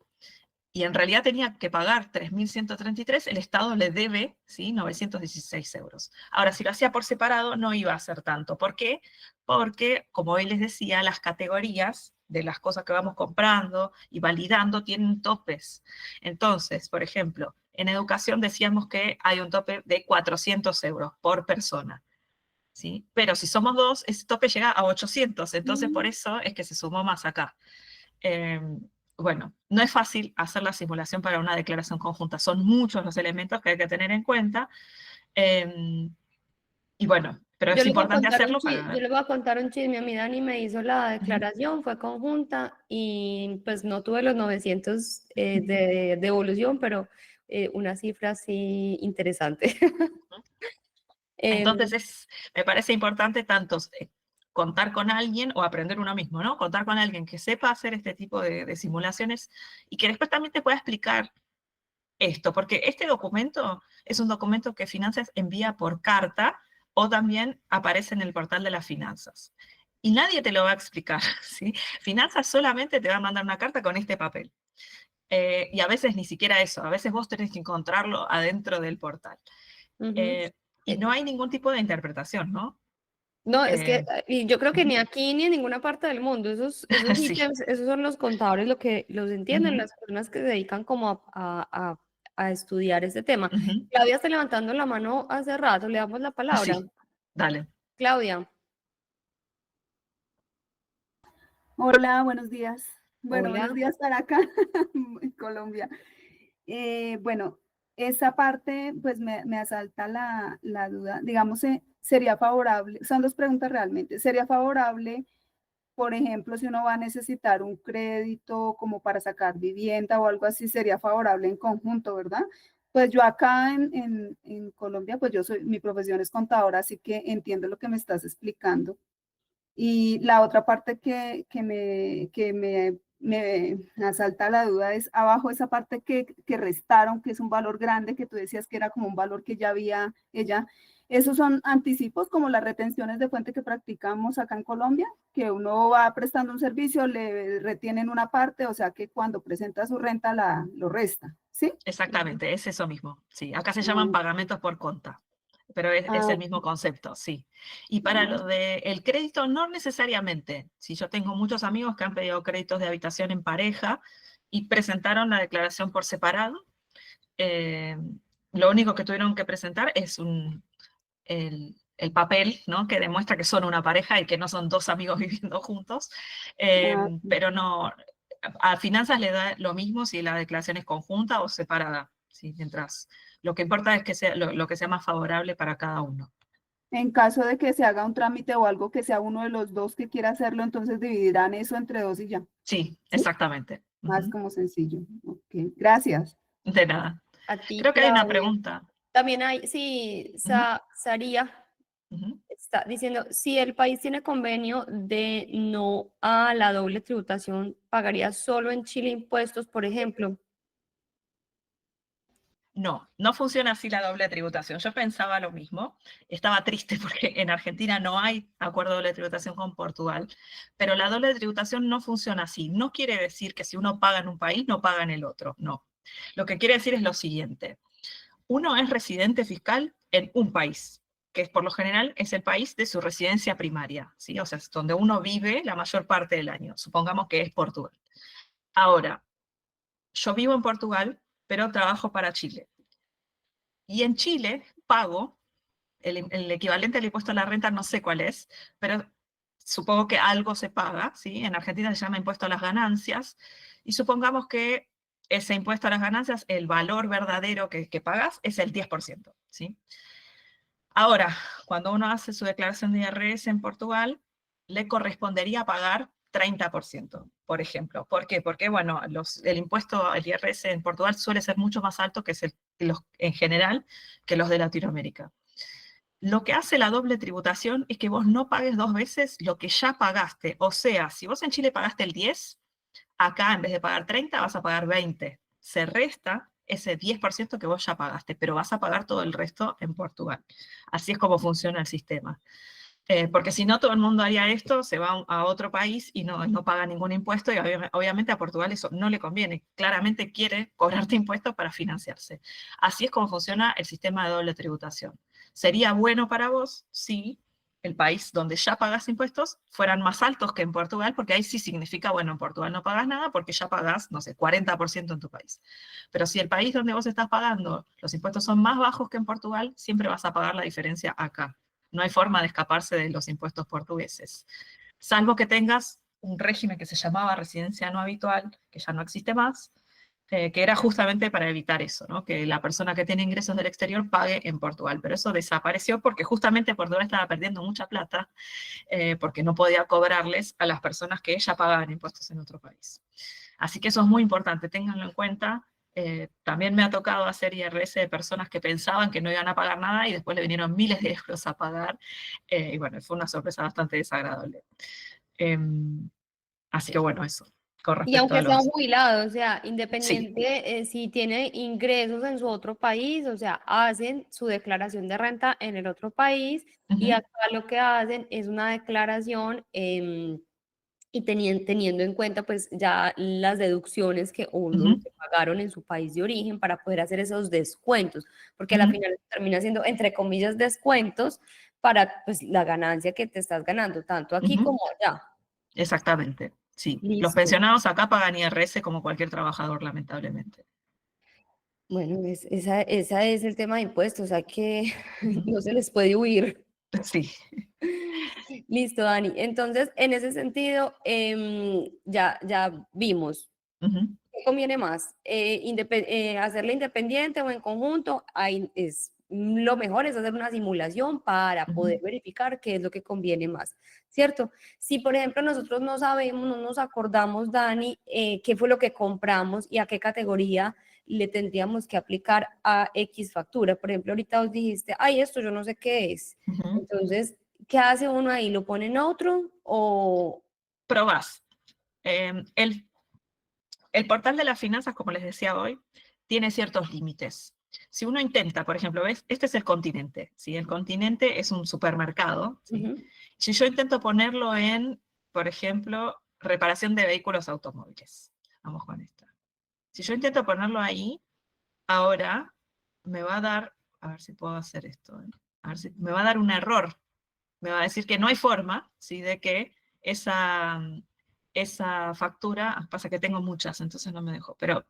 y en realidad tenía que pagar 3.133, el Estado le debe, ¿sí? 916 euros. Ahora, si lo hacía por separado, no iba a ser tanto. ¿Por qué? Porque, como él les decía, las categorías de las cosas que vamos comprando y validando tienen topes. Entonces, por ejemplo, en educación decíamos que hay un tope de 400 euros por persona. ¿Sí? Pero si somos dos, ese tope llega a 800, entonces por eso es que se sumó más acá. Bueno, no es fácil hacer la simulación para una declaración conjunta, son muchos los elementos que hay que tener en cuenta, y bueno, Pero Yo es les voy a importante contar un hacerlo yo para... les voy a contar un chisme. A mí Dani me hizo la Ujú. declaración, fue conjunta y pues no tuve los 900 de devolución, pero una cifra así interesante. Em, Entonces me parece importante tanto contar con alguien o aprender uno mismo, ¿no? Contar con alguien que sepa hacer este tipo de simulaciones y que después también te pueda explicar esto, porque este documento es un documento que Finanzas envía por carta o también aparece en el portal de las finanzas. Y nadie te lo va a explicar, ¿sí? Finanzas solamente te va a mandar una carta con este papel. Y a veces ni siquiera eso, a veces vos tenés que encontrarlo adentro del portal. ujú. Eh, y Eh, no hay ningún tipo de interpretación, ¿no? No, es que, Eh, y yo creo que ni Ujú. aquí ni en ninguna parte del mundo, esos Sí. ítems, esos son los contadores lo que los entienden, Ujú, las personas que se dedican como a estudiar este tema. ujú. Claudia está levantando la mano hace rato, le damos la palabra. Sí, dale. Claudia, Hola, buenos días. Bueno, buenos hola. días para acá, en Colombia. Bueno, esa parte, pues me asalta la duda. Digamos, sería favorable, son dos preguntas realmente. ¿Sería favorable, por ejemplo, si uno va a necesitar un crédito como para sacar vivienda o algo así, sería favorable en conjunto, ¿verdad? Pues yo acá en Colombia, pues mi profesión es contadora, así que entiendo lo que me estás explicando. Y la otra parte que me asalta la duda es abajo esa parte que restaron, que es un valor grande, que tú decías que era como un valor que ya había ella. ¿Esos son anticipos como las retenciones de fuente que practicamos acá en Colombia? Que uno va prestando un servicio, le retienen una parte, o sea que cuando presenta su renta lo resta, ¿sí? Exactamente, es eso mismo. Sí, acá se llaman Ah, pagamentos por conta, pero es ah, el mismo concepto, sí. Y para ah, lo del crédito, no necesariamente. Si yo tengo muchos amigos que han pedido créditos de habitación en pareja y presentaron la declaración por separado, eh, lo único que tuvieron que presentar es el papel, ¿no? Que demuestra que son una pareja y que no son dos amigos viviendo juntos, ah, pero no, a finanzas le da lo mismo si la declaración es conjunta o separada, ¿sí? Mientras lo que importa es que sea lo que sea más favorable para cada uno. En caso de que se haga un trámite o algo que sea uno de los dos que quiera hacerlo, entonces dividirán eso entre dos y ya. Sí, ¿Sí? exactamente. Más Ujú. como sencillo. Ok, gracias. De nada. A ti, Creo que hay una Claudia. pregunta. También hay, sí, Ujú, Saría ujú. está diciendo, si el país tiene convenio de no a la doble tributación, ¿pagaría solo en Chile impuestos, por ejemplo? No, no funciona así la doble tributación. Yo pensaba lo mismo. Estaba triste porque en Argentina no hay acuerdo de doble tributación con Portugal, pero la doble tributación no funciona así. No quiere decir que si uno paga en un país, no paga en el otro. No. Lo que quiere decir es lo siguiente. Uno es residente fiscal en un país, que por lo general es el país de su residencia primaria, ¿sí? O sea, es donde uno vive la mayor parte del año. Supongamos que es Portugal. Ahora, yo vivo en Portugal, pero trabajo para Chile. Y en Chile pago el equivalente al impuesto a la renta, no sé cuál es, pero supongo que algo se paga, ¿sí? En Argentina se llama impuesto a las ganancias, y supongamos que ese impuesto a las ganancias, el valor verdadero que pagas es el 10%, ¿sí? Ahora, cuando uno hace su declaración de IRS en Portugal, le correspondería pagar 30%, por ejemplo. ¿Por qué? Porque, bueno, el impuesto al IRS en Portugal suele ser mucho más alto en general que los de Latinoamérica. Lo que hace la doble tributación es que vos no pagues dos veces lo que ya pagaste. O sea, si vos en Chile pagaste el 10, acá en vez de pagar 30 vas a pagar 20. Se resta ese 10% que vos ya pagaste, pero vas a pagar todo el resto en Portugal. Así es como funciona el sistema. Porque si no, todo el mundo haría esto, se va a otro país y no paga ningún impuesto y obviamente a Portugal eso no le conviene. Claramente quiere cobrarte impuestos para financiarse. Así es como funciona el sistema de doble tributación. Sería bueno para vos si el país donde ya pagas impuestos fueran más altos que en Portugal, porque ahí sí significa, bueno, en Portugal no pagas nada porque ya pagas, no sé, 40% en tu país. Pero si el país donde vos estás pagando los impuestos son más bajos que en Portugal, siempre vas a pagar la diferencia acá. No hay forma de escaparse de los impuestos portugueses, salvo que tengas un régimen que se llamaba residencia no habitual, que ya no existe más, que era justamente para evitar eso, ¿no? Que la persona que tiene ingresos del exterior pague en Portugal, pero eso desapareció porque justamente Portugal estaba perdiendo mucha plata porque no podía cobrarles a las personas que ya pagaban impuestos en otro país. Así que eso es muy importante, ténganlo en cuenta. También me ha tocado hacer IRS de personas que pensaban que no iban a pagar nada y después le vinieron miles de euros a pagar. Y bueno, fue una sorpresa bastante desagradable. Así que bueno, eso, con Y respecto a aunque sea un los... jubilado, o sea, Sí. independiente si tiene ingresos en su otro país, o sea, hacen su declaración de renta en el otro país y Ujú, acá lo que hacen es una declaración y teniendo en cuenta pues ya las deducciones que uno ujú, que pagaron en su país de origen para poder hacer esos descuentos, porque a la ujú, final termina siendo, entre comillas, descuentos para pues la ganancia que te estás ganando, tanto aquí ujú. como allá. Exactamente, sí. Los Listo. pensionados acá pagan IRS como cualquier trabajador, lamentablemente. Bueno, esa es el tema de impuestos, hay que Ujú. no se les puede huir. Sí. Listo, Dani. Entonces, en ese sentido, ya vimos Ujú, qué conviene más, hacerla independiente o en conjunto. Ahí es lo mejor es hacer una simulación para ujú. poder verificar qué es lo que conviene más, ¿cierto? Si, por ejemplo, nosotros no sabemos, no nos acordamos, Dani, qué fue lo que compramos y a qué categoría le tendríamos que aplicar a X factura. Por ejemplo, ahorita os dijiste, ay, esto yo no sé qué es. Ujú. Entonces, ¿qué hace uno ahí? ¿Lo pone en otro o...? Probás. El portal de las finanzas, como les decía hoy, tiene ciertos límites. Si uno intenta, por ejemplo, ¿ves? Este es el continente, ¿sí? El continente es un supermercado, ¿sí? Ujú. Si yo intento ponerlo en, por ejemplo, reparación de vehículos automóviles, vamos con esta. Si yo intento ponerlo ahí, ahora me va a dar, a ver si puedo hacer esto, a ver si, me va a dar un error. Me va a decir que no hay forma, ¿sí? De que esa factura, pasa que tengo muchas, entonces no me dejo, pero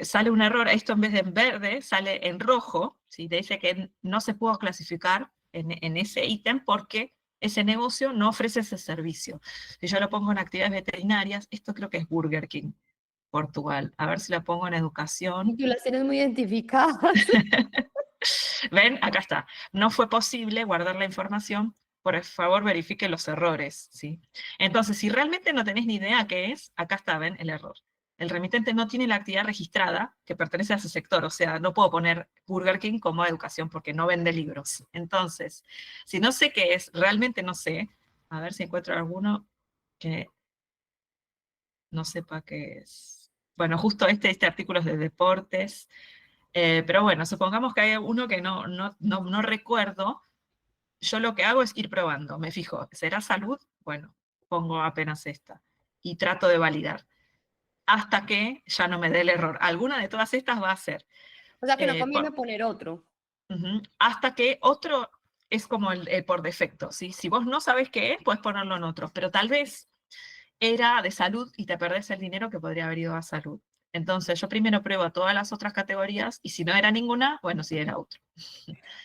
sale un error, esto en vez de en verde, sale en rojo, ¿sí? Te dice que no se pudo clasificar en ese ítem porque ese negocio no ofrece ese servicio. Si yo lo pongo en actividades veterinarias, esto creo que es Burger King, Portugal. A ver si la pongo en Y educación. tú las tienes muy identificadas. ¿Ven? Acá está. No fue posible guardar la información. Por favor, verifique los errores, ¿sí? Entonces, si realmente no tenés ni idea qué es, acá está, ¿ven? El error. El remitente no tiene la actividad registrada que pertenece a ese sector, o sea, no puedo poner Burger King como educación porque no vende libros. Entonces, si no sé qué es, realmente no sé, a ver si encuentro alguno que no sepa qué es. Bueno, justo este artículo es de deportes, pero bueno, supongamos que hay uno que no recuerdo. Yo lo que hago es ir probando. Me fijo, ¿será salud? Bueno, pongo apenas esta. Y trato de validar. Hasta que ya no me dé el error. Alguna de todas estas va a ser. O sea que no conviene Por, poner otro. hasta que otro es como el por defecto. ¿Sí? Si vos no sabes qué es, puedes ponerlo en otro. Pero tal vez era de salud y te perdés el dinero que podría haber ido a salud. Entonces yo primero pruebo todas las otras categorías y si no era ninguna, bueno, si era otro.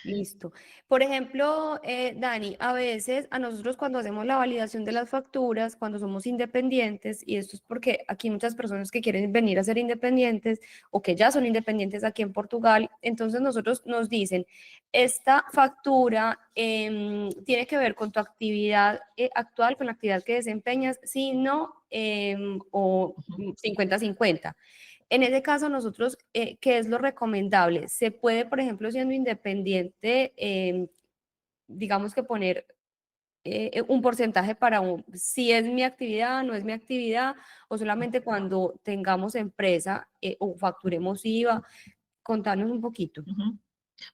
Listo. Por ejemplo, Dani, a veces a nosotros cuando hacemos la validación de las facturas, cuando somos independientes, y esto es porque aquí hay muchas personas que quieren venir a ser independientes o que ya son independientes aquí en Portugal, entonces nosotros nos dicen, esta factura tiene que ver con tu actividad actual, con la actividad que desempeñas, si no, o Ujú. 50-50. En ese caso, nosotros, ¿qué es lo recomendable? Se puede, por ejemplo, siendo independiente, digamos que poner un porcentaje para si es mi actividad, no es mi actividad, o solamente cuando tengamos empresa o facturemos IVA. Contanos un poquito. Ujú.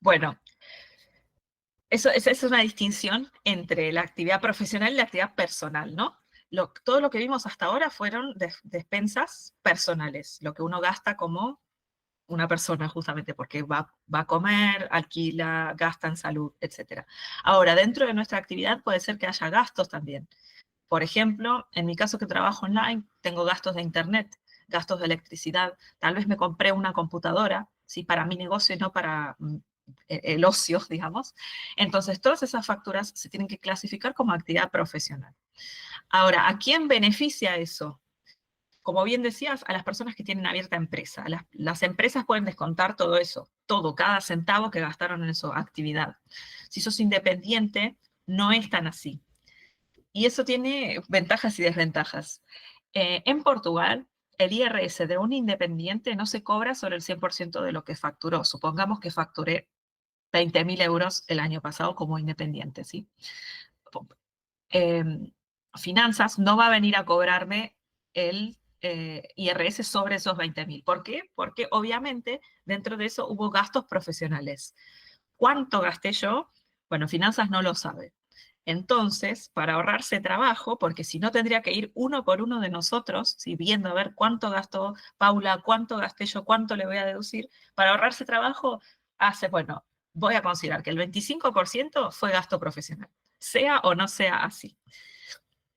Bueno, esa es una distinción entre la actividad profesional y la actividad personal, ¿no? Todo lo que vimos hasta ahora fueron despensas personales, lo que uno gasta como una persona justamente porque va a comer, alquila, gasta en salud, etc. Ahora, dentro de nuestra actividad puede ser que haya gastos también. Por ejemplo, en mi caso que trabajo online, tengo gastos de internet, gastos de electricidad, tal vez me compré una computadora, ¿sí? Para mi negocio y no para el ocio, digamos. Entonces, todas esas facturas se tienen que clasificar como actividad profesional. Ahora, ¿a quién beneficia eso? como bien decías, a las personas que tienen abierta empresa. Las empresas pueden descontar todo eso, todo, cada centavo que gastaron en su actividad. Si sos independiente, no es tan así. Y eso tiene ventajas y desventajas. En Portugal, el IRS de un independiente no se cobra sobre el 100% de lo que facturó. Supongamos que facturé 20.000 euros el año pasado como independiente, ¿sí? Finanzas no va a venir a cobrarme el IRS sobre esos 20.000. ¿Por qué? Porque obviamente dentro de eso hubo gastos profesionales. ¿Cuánto gasté yo? Bueno, Finanzas no lo sabe. Entonces, para ahorrarse trabajo, porque si no tendría que ir uno por uno de nosotros, ¿sí? Viendo a ver cuánto gastó Paula, cuánto gasté yo, cuánto le voy a deducir, para ahorrarse trabajo, bueno, voy a considerar que el 25% fue gasto profesional, sea o no sea así.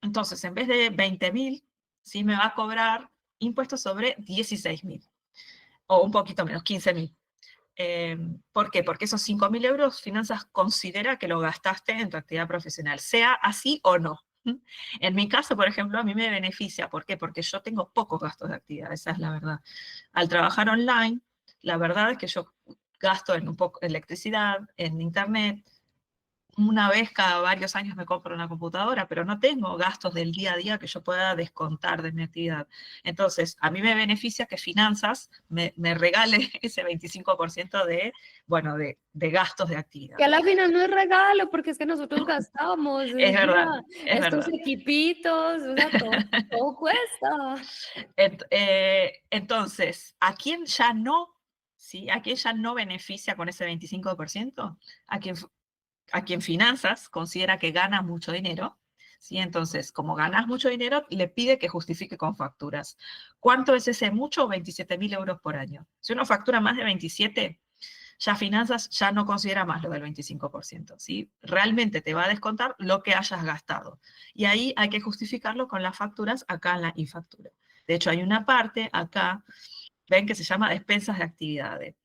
Entonces, en vez de 20.000, sí me va a cobrar impuestos sobre 16.000, o un poquito menos, 15.000. ¿Por qué? Porque esos 5.000 euros Finanzas considera que lo gastaste en tu actividad profesional, sea así o no. En mi caso, por ejemplo, a mí me beneficia. ¿Por qué? Porque yo tengo pocos gastos de actividad, esa es la verdad. Al trabajar online, la verdad es que yo gasto en un poco electricidad, en internet. Una vez cada varios años me compro una computadora, pero no tengo gastos del día a día que yo pueda descontar de mi actividad. Entonces, a mí me beneficia que Finanzas me regale ese 25% bueno, de gastos de actividad. Que a la final no es regalo, porque es que nosotros gastamos, Es verdad, es estos verdad. equipitos, o sea, todo cuesta. Entonces, ¿a quién ya no, ¿sí? ¿A quién ya no beneficia con ese 25%? A quien Finanzas considera que gana mucho dinero, ¿sí? Entonces, como ganas mucho dinero, le pide que justifique con facturas. ¿Cuánto es ese mucho? 27.000 euros por año. Si uno factura más de 27, ya Finanzas ya no considera más lo del 25%, ¿sí? Realmente te va a descontar lo que hayas gastado. Y ahí hay que justificarlo con las facturas acá en la infactura. De hecho, hay una parte acá, ven, que se llama despensas de actividades.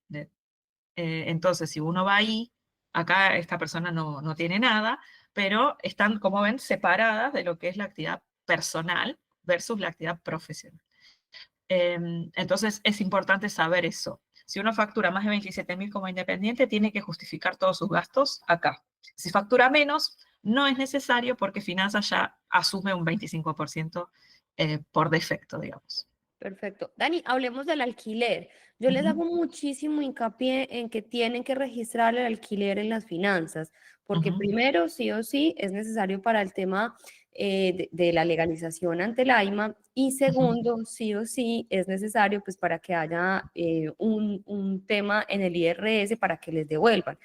Entonces, si uno va ahí, acá esta persona no tiene nada, pero están, como ven, separadas de lo que es la actividad personal versus la actividad profesional. Entonces, es importante saber eso. Si uno factura más de 27.000 como independiente, tiene que justificar todos sus gastos acá. Si factura menos, no es necesario porque Finanzas ya asume un 25% por defecto, digamos. Perfecto. Dani, hablemos del alquiler. Yo les hago muchísimo hincapié en que tienen que registrar el alquiler en las finanzas, porque primero, sí o sí, es necesario para el tema de la legalización ante el AIMA, y segundo, sí o sí, es necesario pues para que haya un tema en el IRS para que les devuelvan.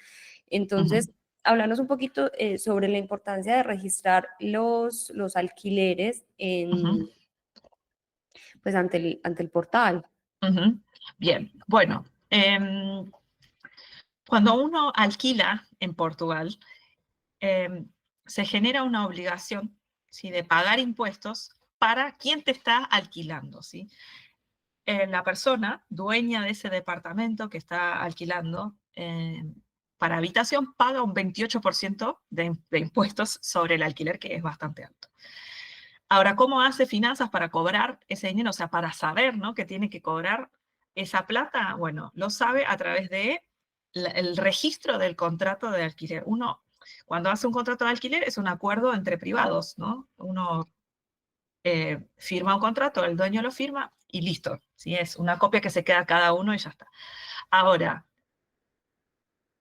Entonces, háblanos un poquito sobre la importancia de registrar los alquileres pues ante el portal. Bien, bueno, cuando uno alquila en Portugal, se genera una obligación, ¿sí?, de pagar impuestos para quien te está alquilando, ¿sí? La persona dueña de ese departamento que está alquilando para habitación paga un 28% de impuestos sobre el alquiler, que es bastante alto. Ahora, ¿cómo hace Finanzas para cobrar ese dinero? O sea, para saber, ¿no?, que tiene que cobrar esa plata. Bueno, lo sabe a través de el registro del contrato de alquiler. Uno, cuando hace un contrato de alquiler, es un acuerdo entre privados, ¿no? Uno firma un contrato, el dueño lo firma y listo. ¿Sí? Es una copia que se queda cada uno y ya está. Ahora,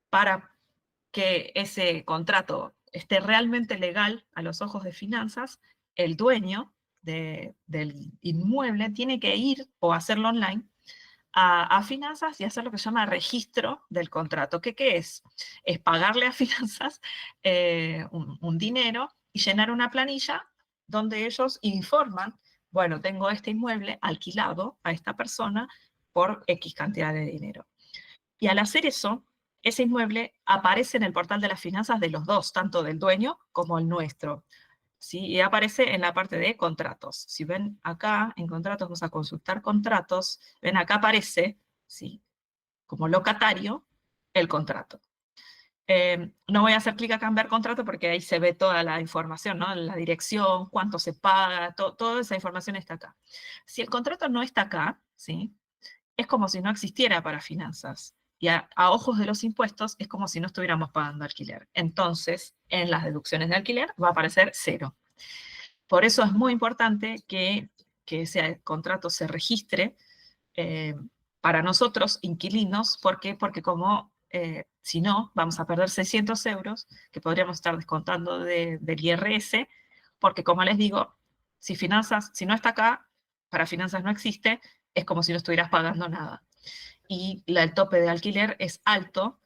para que ese contrato esté realmente legal a los ojos de Finanzas, el dueño del inmueble tiene que ir o hacerlo online a Finanzas y hacer lo que se llama registro del contrato. ¿Qué es? Es pagarle a Finanzas un dinero y llenar una planilla donde ellos informan, bueno, tengo este inmueble alquilado a esta persona por X cantidad de dinero. Y al hacer eso, ese inmueble aparece en el portal de las finanzas de los dos, tanto del dueño como el nuestro, ¿sí? Y aparece en la parte de contratos. Si ven acá, en contratos, vamos a consultar contratos, ven acá aparece, ¿sí?, como locatario, el contrato. No voy a hacer clic acá en ver contrato porque ahí se ve toda la información, ¿no? La dirección, cuánto se paga, toda esa información está acá. Si el contrato no está acá, ¿sí? Es como si no existiera para finanzas. Y a ojos de los impuestos es como si no estuviéramos pagando alquiler. Entonces, en las deducciones de alquiler va a aparecer 0. Por eso es muy importante que ese contrato se registre para nosotros, inquilinos. ¿Por qué? Porque como si no, vamos a perder 600 euros que podríamos estar descontando del IRS, porque como les digo, si no está acá, para finanzas no existe, es como si no estuvieras pagando nada. Y el tope de alquiler es alto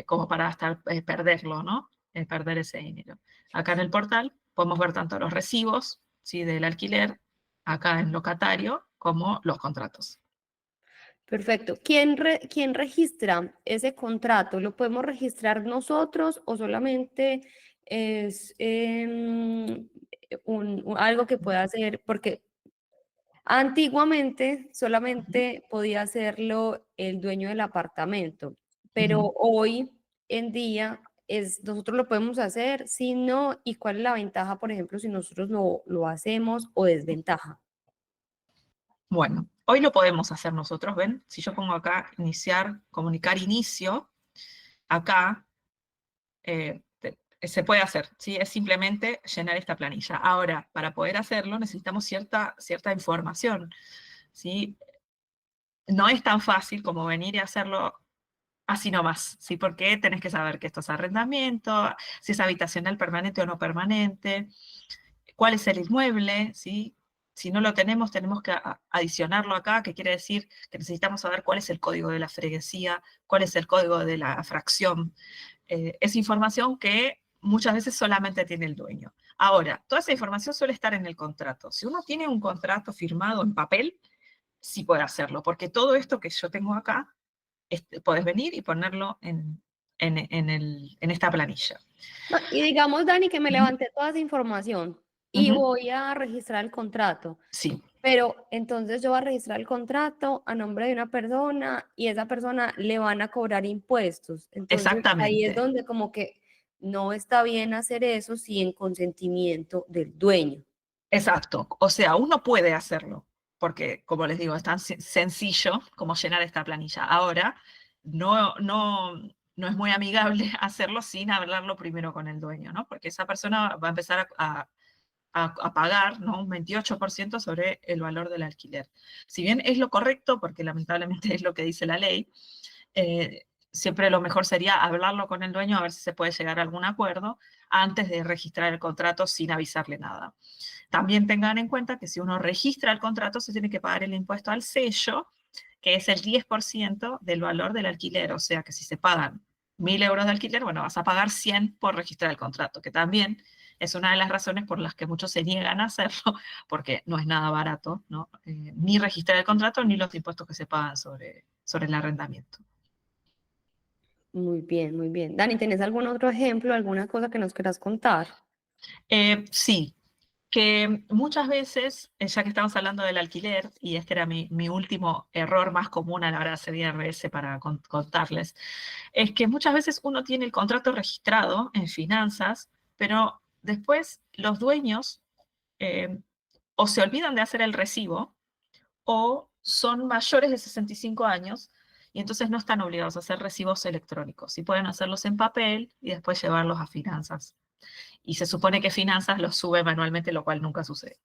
como para perderlo, ¿no? Perder ese dinero. Acá en el portal podemos ver tanto los recibos, ¿sí? Del alquiler, acá en locatario, como los contratos. Perfecto. ¿Quién registra ese contrato? ¿Lo podemos registrar nosotros o solamente es algo que pueda hacer? Porque antiguamente solamente podía hacerlo el dueño del apartamento, pero hoy en día nosotros lo podemos hacer, si no, ¿y cuál es la ventaja, por ejemplo, si nosotros lo hacemos o desventaja? Bueno, hoy lo podemos hacer nosotros, ¿ven? Si yo pongo acá iniciar, comunicar inicio, acá se puede hacer, ¿sí? Es simplemente llenar esta planilla. Ahora, para poder hacerlo necesitamos cierta información, ¿sí? No es tan fácil como venir y hacerlo así nomás, ¿sí? Porque tenés que saber que esto es arrendamiento, si es habitacional permanente o no permanente, cuál es el inmueble, ¿sí? Si no lo tenemos, tenemos que adicionarlo acá, que quiere decir que necesitamos saber cuál es el código de la freguesía, cuál es el código de la fracción. Es información que muchas veces solamente tiene el dueño. Ahora, toda esa información suele estar en el contrato. Si uno tiene un contrato firmado en papel, sí puede hacerlo, porque todo esto que yo tengo acá, podés venir y ponerlo en esta planilla. No, y digamos, Dani, que me Ujú. levanté toda esa información y Ujú. voy a registrar el contrato. Sí, Pero entonces yo voy a registrar el contrato a nombre de una persona y esa persona le van a cobrar impuestos. Entonces ahí es exactamente. donde como que no está bien hacer eso sin consentimiento del dueño. Exacto. O sea, uno puede hacerlo, porque, como les digo, es tan sencillo como llenar esta planilla. Ahora, no es muy amigable hacerlo sin hablarlo primero con el dueño, ¿no? Porque esa persona va a empezar a pagar, ¿no? Un 28% sobre el valor del alquiler. Si bien es lo correcto, porque lamentablemente es lo que dice la ley, siempre lo mejor sería hablarlo con el dueño a ver si se puede llegar a algún acuerdo antes de registrar el contrato sin avisarle nada. También tengan en cuenta que si uno registra el contrato se tiene que pagar el impuesto al sello, que es el 10% del valor del alquiler. O sea que si se pagan 1.000 euros de alquiler, bueno, vas a pagar 100 por registrar el contrato, que también es una de las razones por las que muchos se niegan a hacerlo, porque no es nada barato, ¿no? Ni registrar el contrato ni los impuestos que se pagan sobre el arrendamiento. Muy bien, muy bien. Dani, ¿tenés algún otro ejemplo, alguna cosa que nos quieras contar? Sí, que muchas veces, ya que estamos hablando del alquiler, y este era mi último error más común a la hora de hacer IRS para contarles, es que muchas veces uno tiene el contrato registrado en finanzas, pero después los dueños o se olvidan de hacer el recibo o son mayores de 65 años y entonces no están obligados a hacer recibos electrónicos y pueden hacerlos en papel y después llevarlos a finanzas. Y se supone que finanzas los sube manualmente, lo cual nunca sucede.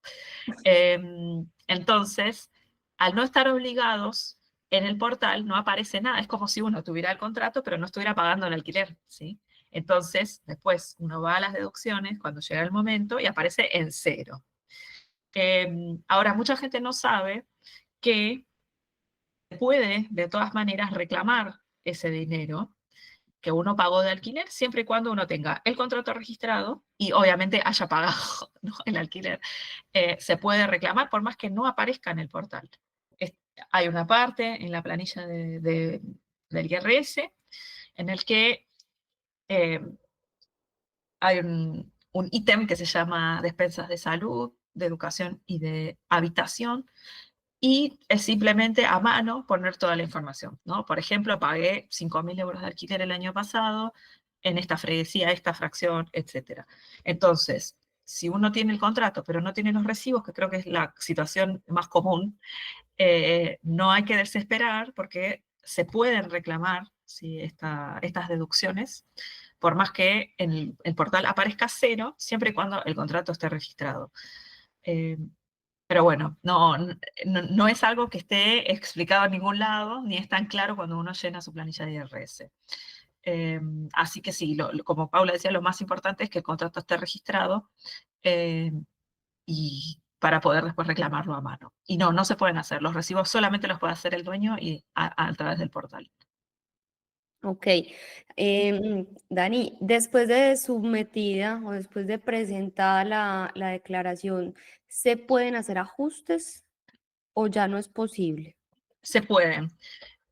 Entonces, al no estar obligados, en el portal no aparece nada. Es como si uno tuviera el contrato, pero no estuviera pagando el alquiler, ¿sí? Entonces, después uno va a las deducciones cuando llega el momento y aparece en 0. Ahora, mucha gente no sabe que puede, de todas maneras, reclamar ese dinero que uno pagó de alquiler, siempre y cuando uno tenga el contrato registrado y obviamente haya pagado, ¿no? El alquiler. Se puede reclamar por más que no aparezca en el portal. Hay una parte en la planilla del IRS en el que eh, hay un ítem que se llama despensas de salud, de educación y de habitación, y es simplemente a mano poner toda la información, ¿no? Por ejemplo, pagué 5.000 euros de alquiler el año pasado, en esta decía esta fracción, etc. Entonces, si uno tiene el contrato, pero no tiene los recibos, que creo que es la situación más común, no hay que desesperar porque se pueden reclamar, ¿sí?, estas deducciones, por más que en el portal aparezca cero, siempre y cuando el contrato esté registrado. Pero bueno, no es algo que esté explicado en ningún lado, ni es tan claro cuando uno llena su planilla de IRS. Así que sí, como Paula decía, lo más importante es que el contrato esté registrado, y para poder después reclamarlo a mano. Y no se pueden hacer. Los recibos solamente los puede hacer el dueño y a través del portal. Ok. Dani, después de sometida o después de presentada la declaración, ¿se pueden hacer ajustes o ya no es posible? Se pueden.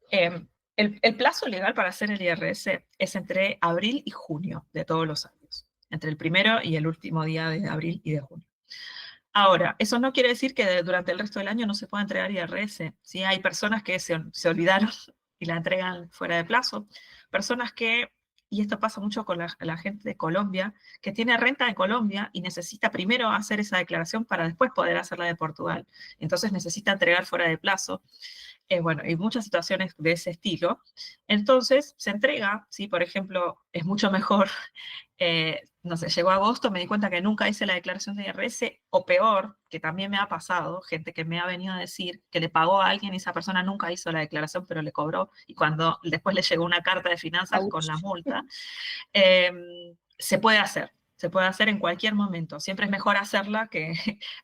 El plazo legal para hacer el IRS es entre abril y junio de todos los años. Entre el primero y el último día de abril y de junio. Ahora, eso no quiere decir que durante el resto del año no se pueda entregar IRS. ¿Sí? Hay personas que se olvidaron y la entregan fuera de plazo. Personas que, y esto pasa mucho con la gente de Colombia, que tiene renta de Colombia y necesita primero hacer esa declaración para después poder hacer la de Portugal. Entonces necesita entregar fuera de plazo. Bueno, hay muchas situaciones de ese estilo. Entonces se entrega, ¿sí? Por ejemplo, es mucho mejor, no sé, llegó agosto, me di cuenta que nunca hice la declaración de IRS, o peor, que también me ha pasado, gente que me ha venido a decir que le pagó a alguien y esa persona nunca hizo la declaración, pero le cobró, y cuando después le llegó una carta de finanzas con la Ouch. multa, se puede hacer. Se puede hacer en cualquier momento. Siempre es mejor hacerla que,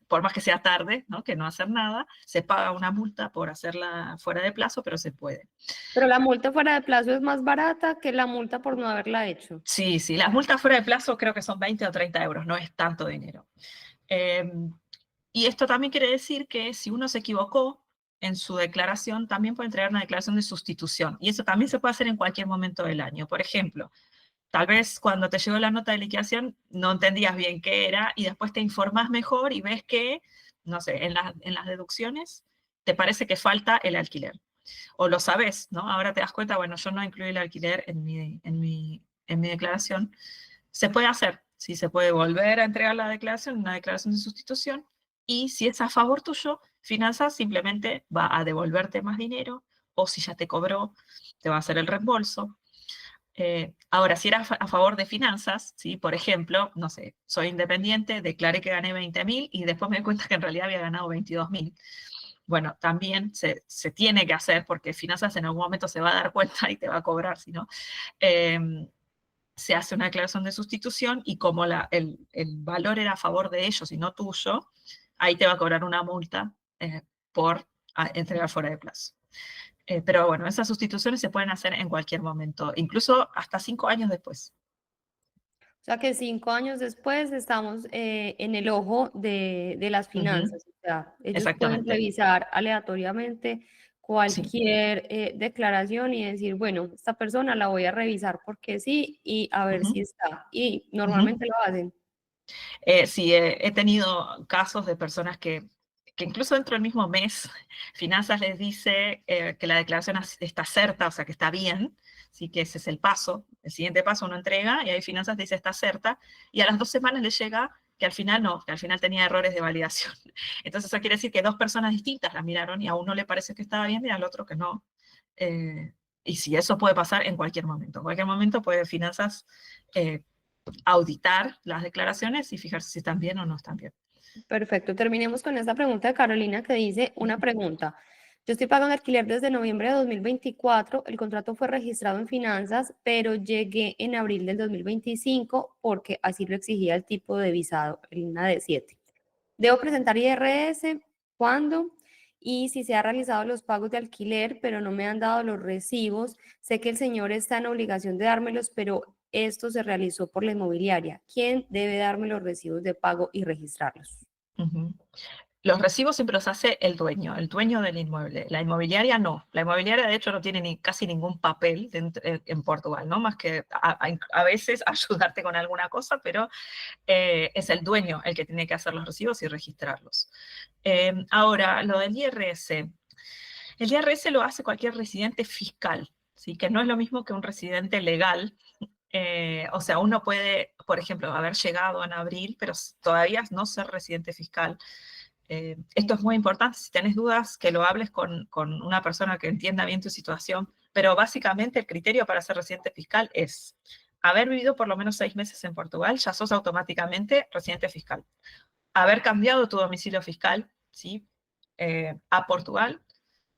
por más que sea tarde, ¿no?, que no hacer nada. Se paga una multa por hacerla fuera de plazo, pero se puede. Pero la multa fuera de plazo es más barata que la multa por no haberla hecho. Sí, sí. Las multas fuera de plazo creo que son 20 o 30 euros. No es tanto dinero. Y esto también quiere decir que si uno se equivocó en su declaración, también puede entregar una declaración de sustitución. Y eso también se puede hacer en cualquier momento del año. Por ejemplo, tal vez cuando te llegó la nota de liquidación no entendías bien qué era y después te informás mejor y ves que, no sé, en las deducciones te parece que falta el alquiler. O lo sabes, ¿no? Ahora te das cuenta, bueno, yo no incluí el alquiler en mi declaración. Se puede hacer, sí, se puede volver a entregar la declaración, una declaración de sustitución, y si es a favor tuyo, Finanzas simplemente va a devolverte más dinero, o si ya te cobró, te va a hacer el reembolso. Ahora, si era a favor de finanzas, ¿sí? Por ejemplo, no sé, soy independiente, declaré que gané 20.000 y después me di cuenta que en realidad había ganado 22.000. Bueno, también se tiene que hacer porque finanzas en algún momento se va a dar cuenta y te va a cobrar, si no. Se hace una declaración de sustitución y como el valor era a favor de ellos y no tuyo, ahí te va a cobrar una multa por entregar fuera de plazo. Pero bueno, esas sustituciones se pueden hacer en cualquier momento, incluso hasta 5 años después. O sea que 5 años después estamos en el ojo de las finanzas. O sea, ellos pueden Exactamente. revisar aleatoriamente Sí. cualquier declaración y decir, bueno, esta persona la voy a revisar porque sí y a ver si Ujú, está. Y ujú. normalmente lo hacen. Sí, he tenido casos de personas que incluso dentro del mismo mes, Finanzas les dice que la declaración está certa, o sea, que está bien, ¿sí? Que ese es el paso. El siguiente paso uno entrega y ahí Finanzas dice está certa, y a las 2 semanas le llega que al final no, que al final tenía errores de validación. Entonces eso quiere decir que 2 personas distintas la miraron y a uno le parece que estaba bien y al otro que no. Y sí, eso puede pasar en cualquier momento. En cualquier momento puede Finanzas auditar las declaraciones y fijarse si están bien o no están bien. Perfecto. Terminemos con esta pregunta de Carolina que dice, una pregunta. Yo estoy pagando alquiler desde noviembre de 2024, el contrato fue registrado en finanzas, pero llegué en abril del 2025 porque así lo exigía el tipo de visado, el INA de 7. ¿Debo presentar IRS? ¿Cuándo? Y si se han realizado los pagos de alquiler, pero no me han dado los recibos, sé que el señor está en obligación de dármelos, pero esto se realizó por la inmobiliaria. ¿Quién debe darme los recibos de pago y registrarlos? Ujú. Los recibos siempre los hace el dueño del inmueble. La inmobiliaria no. La inmobiliaria, de hecho, no tiene casi ningún papel en Portugal, ¿no? Más que a veces ayudarte con alguna cosa, pero es el dueño el que tiene que hacer los recibos y registrarlos. Ahora, lo del IRS. El IRS lo hace cualquier residente fiscal, ¿sí? Que no es lo mismo que un residente legal. O sea, uno puede, por ejemplo, haber llegado en abril, pero todavía no ser residente fiscal. Esto es muy importante, si tenés dudas, que lo hables con una persona que entienda bien tu situación, pero básicamente el criterio para ser residente fiscal es haber vivido por lo menos 6 meses en Portugal, ya sos automáticamente residente fiscal. Haber cambiado tu domicilio fiscal, ¿sí? A Portugal,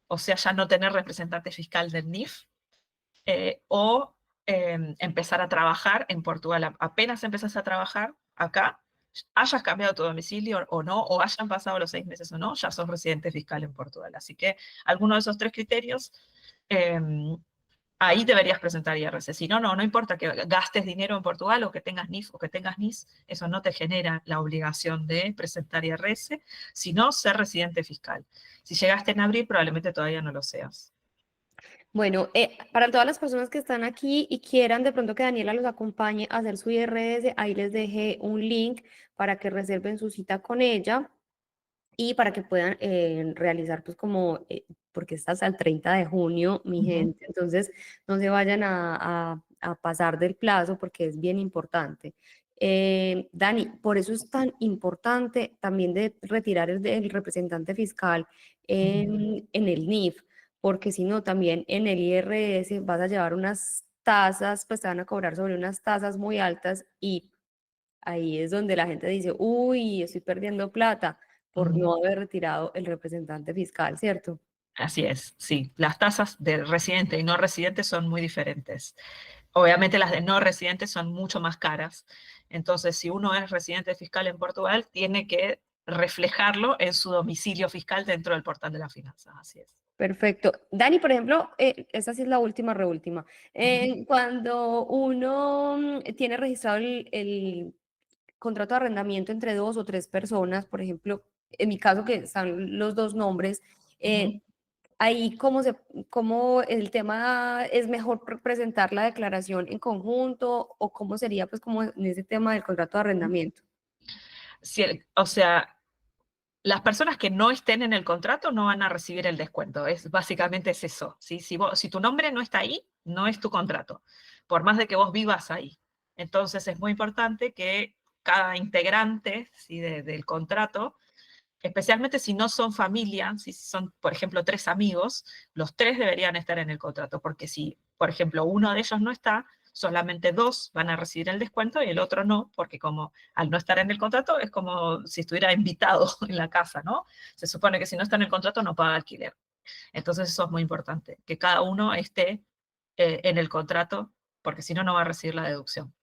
o sea, ya no tener representante fiscal del NIF, o empezar a trabajar en Portugal. Apenas empezás a trabajar acá, hayas cambiado tu domicilio o no, o hayan pasado los 6 meses o no, ya sos residente fiscal en Portugal. Así que alguno de esos 3 criterios, ahí deberías presentar IRS. Si no, no importa que gastes dinero en Portugal o que tengas NIF o que tengas NIS, eso no te genera la obligación de presentar IRS, sino ser residente fiscal. Si llegaste en abril, probablemente todavía no lo seas. Bueno, para todas las personas que están aquí y quieran de pronto que Daniela los acompañe a hacer su IRS, ahí les dejé un link para que reserven su cita con ella y para que puedan realizar pues como, porque está hasta el 30 de junio, mi gente, entonces no se vayan a pasar del plazo porque es bien importante. Dani, por eso es tan importante también de retirar el representante fiscal en el NIF, porque si no, también en el IRS vas a llevar unas tasas, pues te van a cobrar sobre unas tasas muy altas y ahí es donde la gente dice, uy, estoy perdiendo plata por no haber retirado el representante fiscal, ¿cierto? Así es, sí. Las tasas de residente y no residente son muy diferentes. Obviamente las de no residentes son mucho más caras. Entonces, si uno es residente fiscal en Portugal, tiene que reflejarlo en su domicilio fiscal dentro del portal de las finanzas. Así es. Perfecto. Dani, por ejemplo, esta sí es la última, reúltima. Cuando uno tiene registrado el contrato de arrendamiento entre 2 o 3 personas, por ejemplo, en mi caso que están los 2 nombres, ahí cómo el tema es mejor presentar la declaración en conjunto o cómo sería pues como en ese tema del contrato de arrendamiento. O sea, las personas que no estén en el contrato no van a recibir el descuento. Básicamente es eso. ¿Sí? Si tu nombre no está ahí, no es tu contrato, por más de que vos vivas ahí. Entonces es muy importante que cada integrante, ¿sí?, del contrato, especialmente si no son familia, si son, por ejemplo, 3 amigos, los 3 deberían estar en el contrato, porque si, por ejemplo, uno de ellos no está, solamente 2 van a recibir el descuento y el otro no, porque como al no estar en el contrato es como si estuviera invitado en la casa, ¿no? Se supone que si no está en el contrato no paga alquiler. Entonces eso es muy importante, que cada uno esté en el contrato, porque si no, no va a recibir la deducción.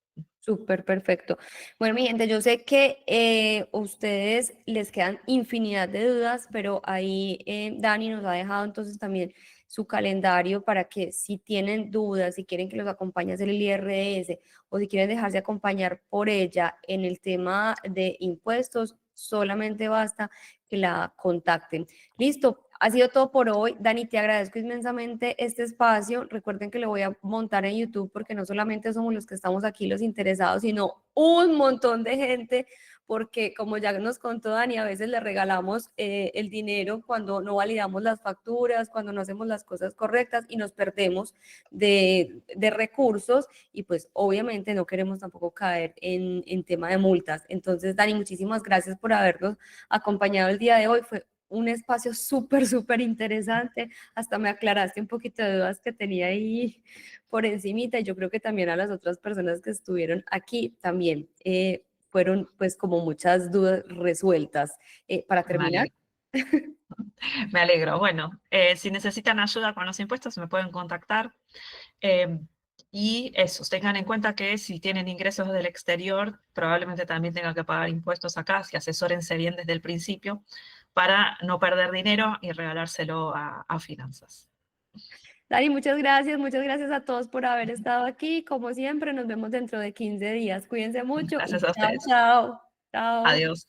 Súper perfecto. Bueno, mi gente, yo sé que ustedes les quedan infinidad de dudas, pero ahí Dani nos ha dejado entonces también su calendario para que si tienen dudas, si quieren que los acompañe a hacer el IRS o si quieren dejarse acompañar por ella en el tema de impuestos, solamente basta que la contacten. Listo, ha sido todo por hoy. Dani, te agradezco inmensamente este espacio. Recuerden que lo voy a montar en YouTube porque no solamente somos los que estamos aquí los interesados, sino un montón de gente, porque como ya nos contó Dani, a veces le regalamos el dinero cuando no validamos las facturas, cuando no hacemos las cosas correctas y nos perdemos de recursos y pues obviamente no queremos tampoco caer en tema de multas. Entonces, Dani, muchísimas gracias por habernos acompañado el día de hoy. Fue un espacio súper interesante. Hasta me aclaraste un poquito de dudas que tenía ahí por encimita y yo creo que también a las otras personas que estuvieron aquí también fueron pues como muchas dudas resueltas. Para terminar. Me alegro. Bueno, si necesitan ayuda con los impuestos me pueden contactar. Y eso, tengan en cuenta que si tienen ingresos del exterior, probablemente también tengan que pagar impuestos acá, si asesórense bien desde el principio para no perder dinero y regalárselo a finanzas. Dani, muchas gracias a todos por haber estado aquí. Como siempre, nos vemos dentro de 15 días. Cuídense mucho y Gracias a ustedes. chao. Adiós.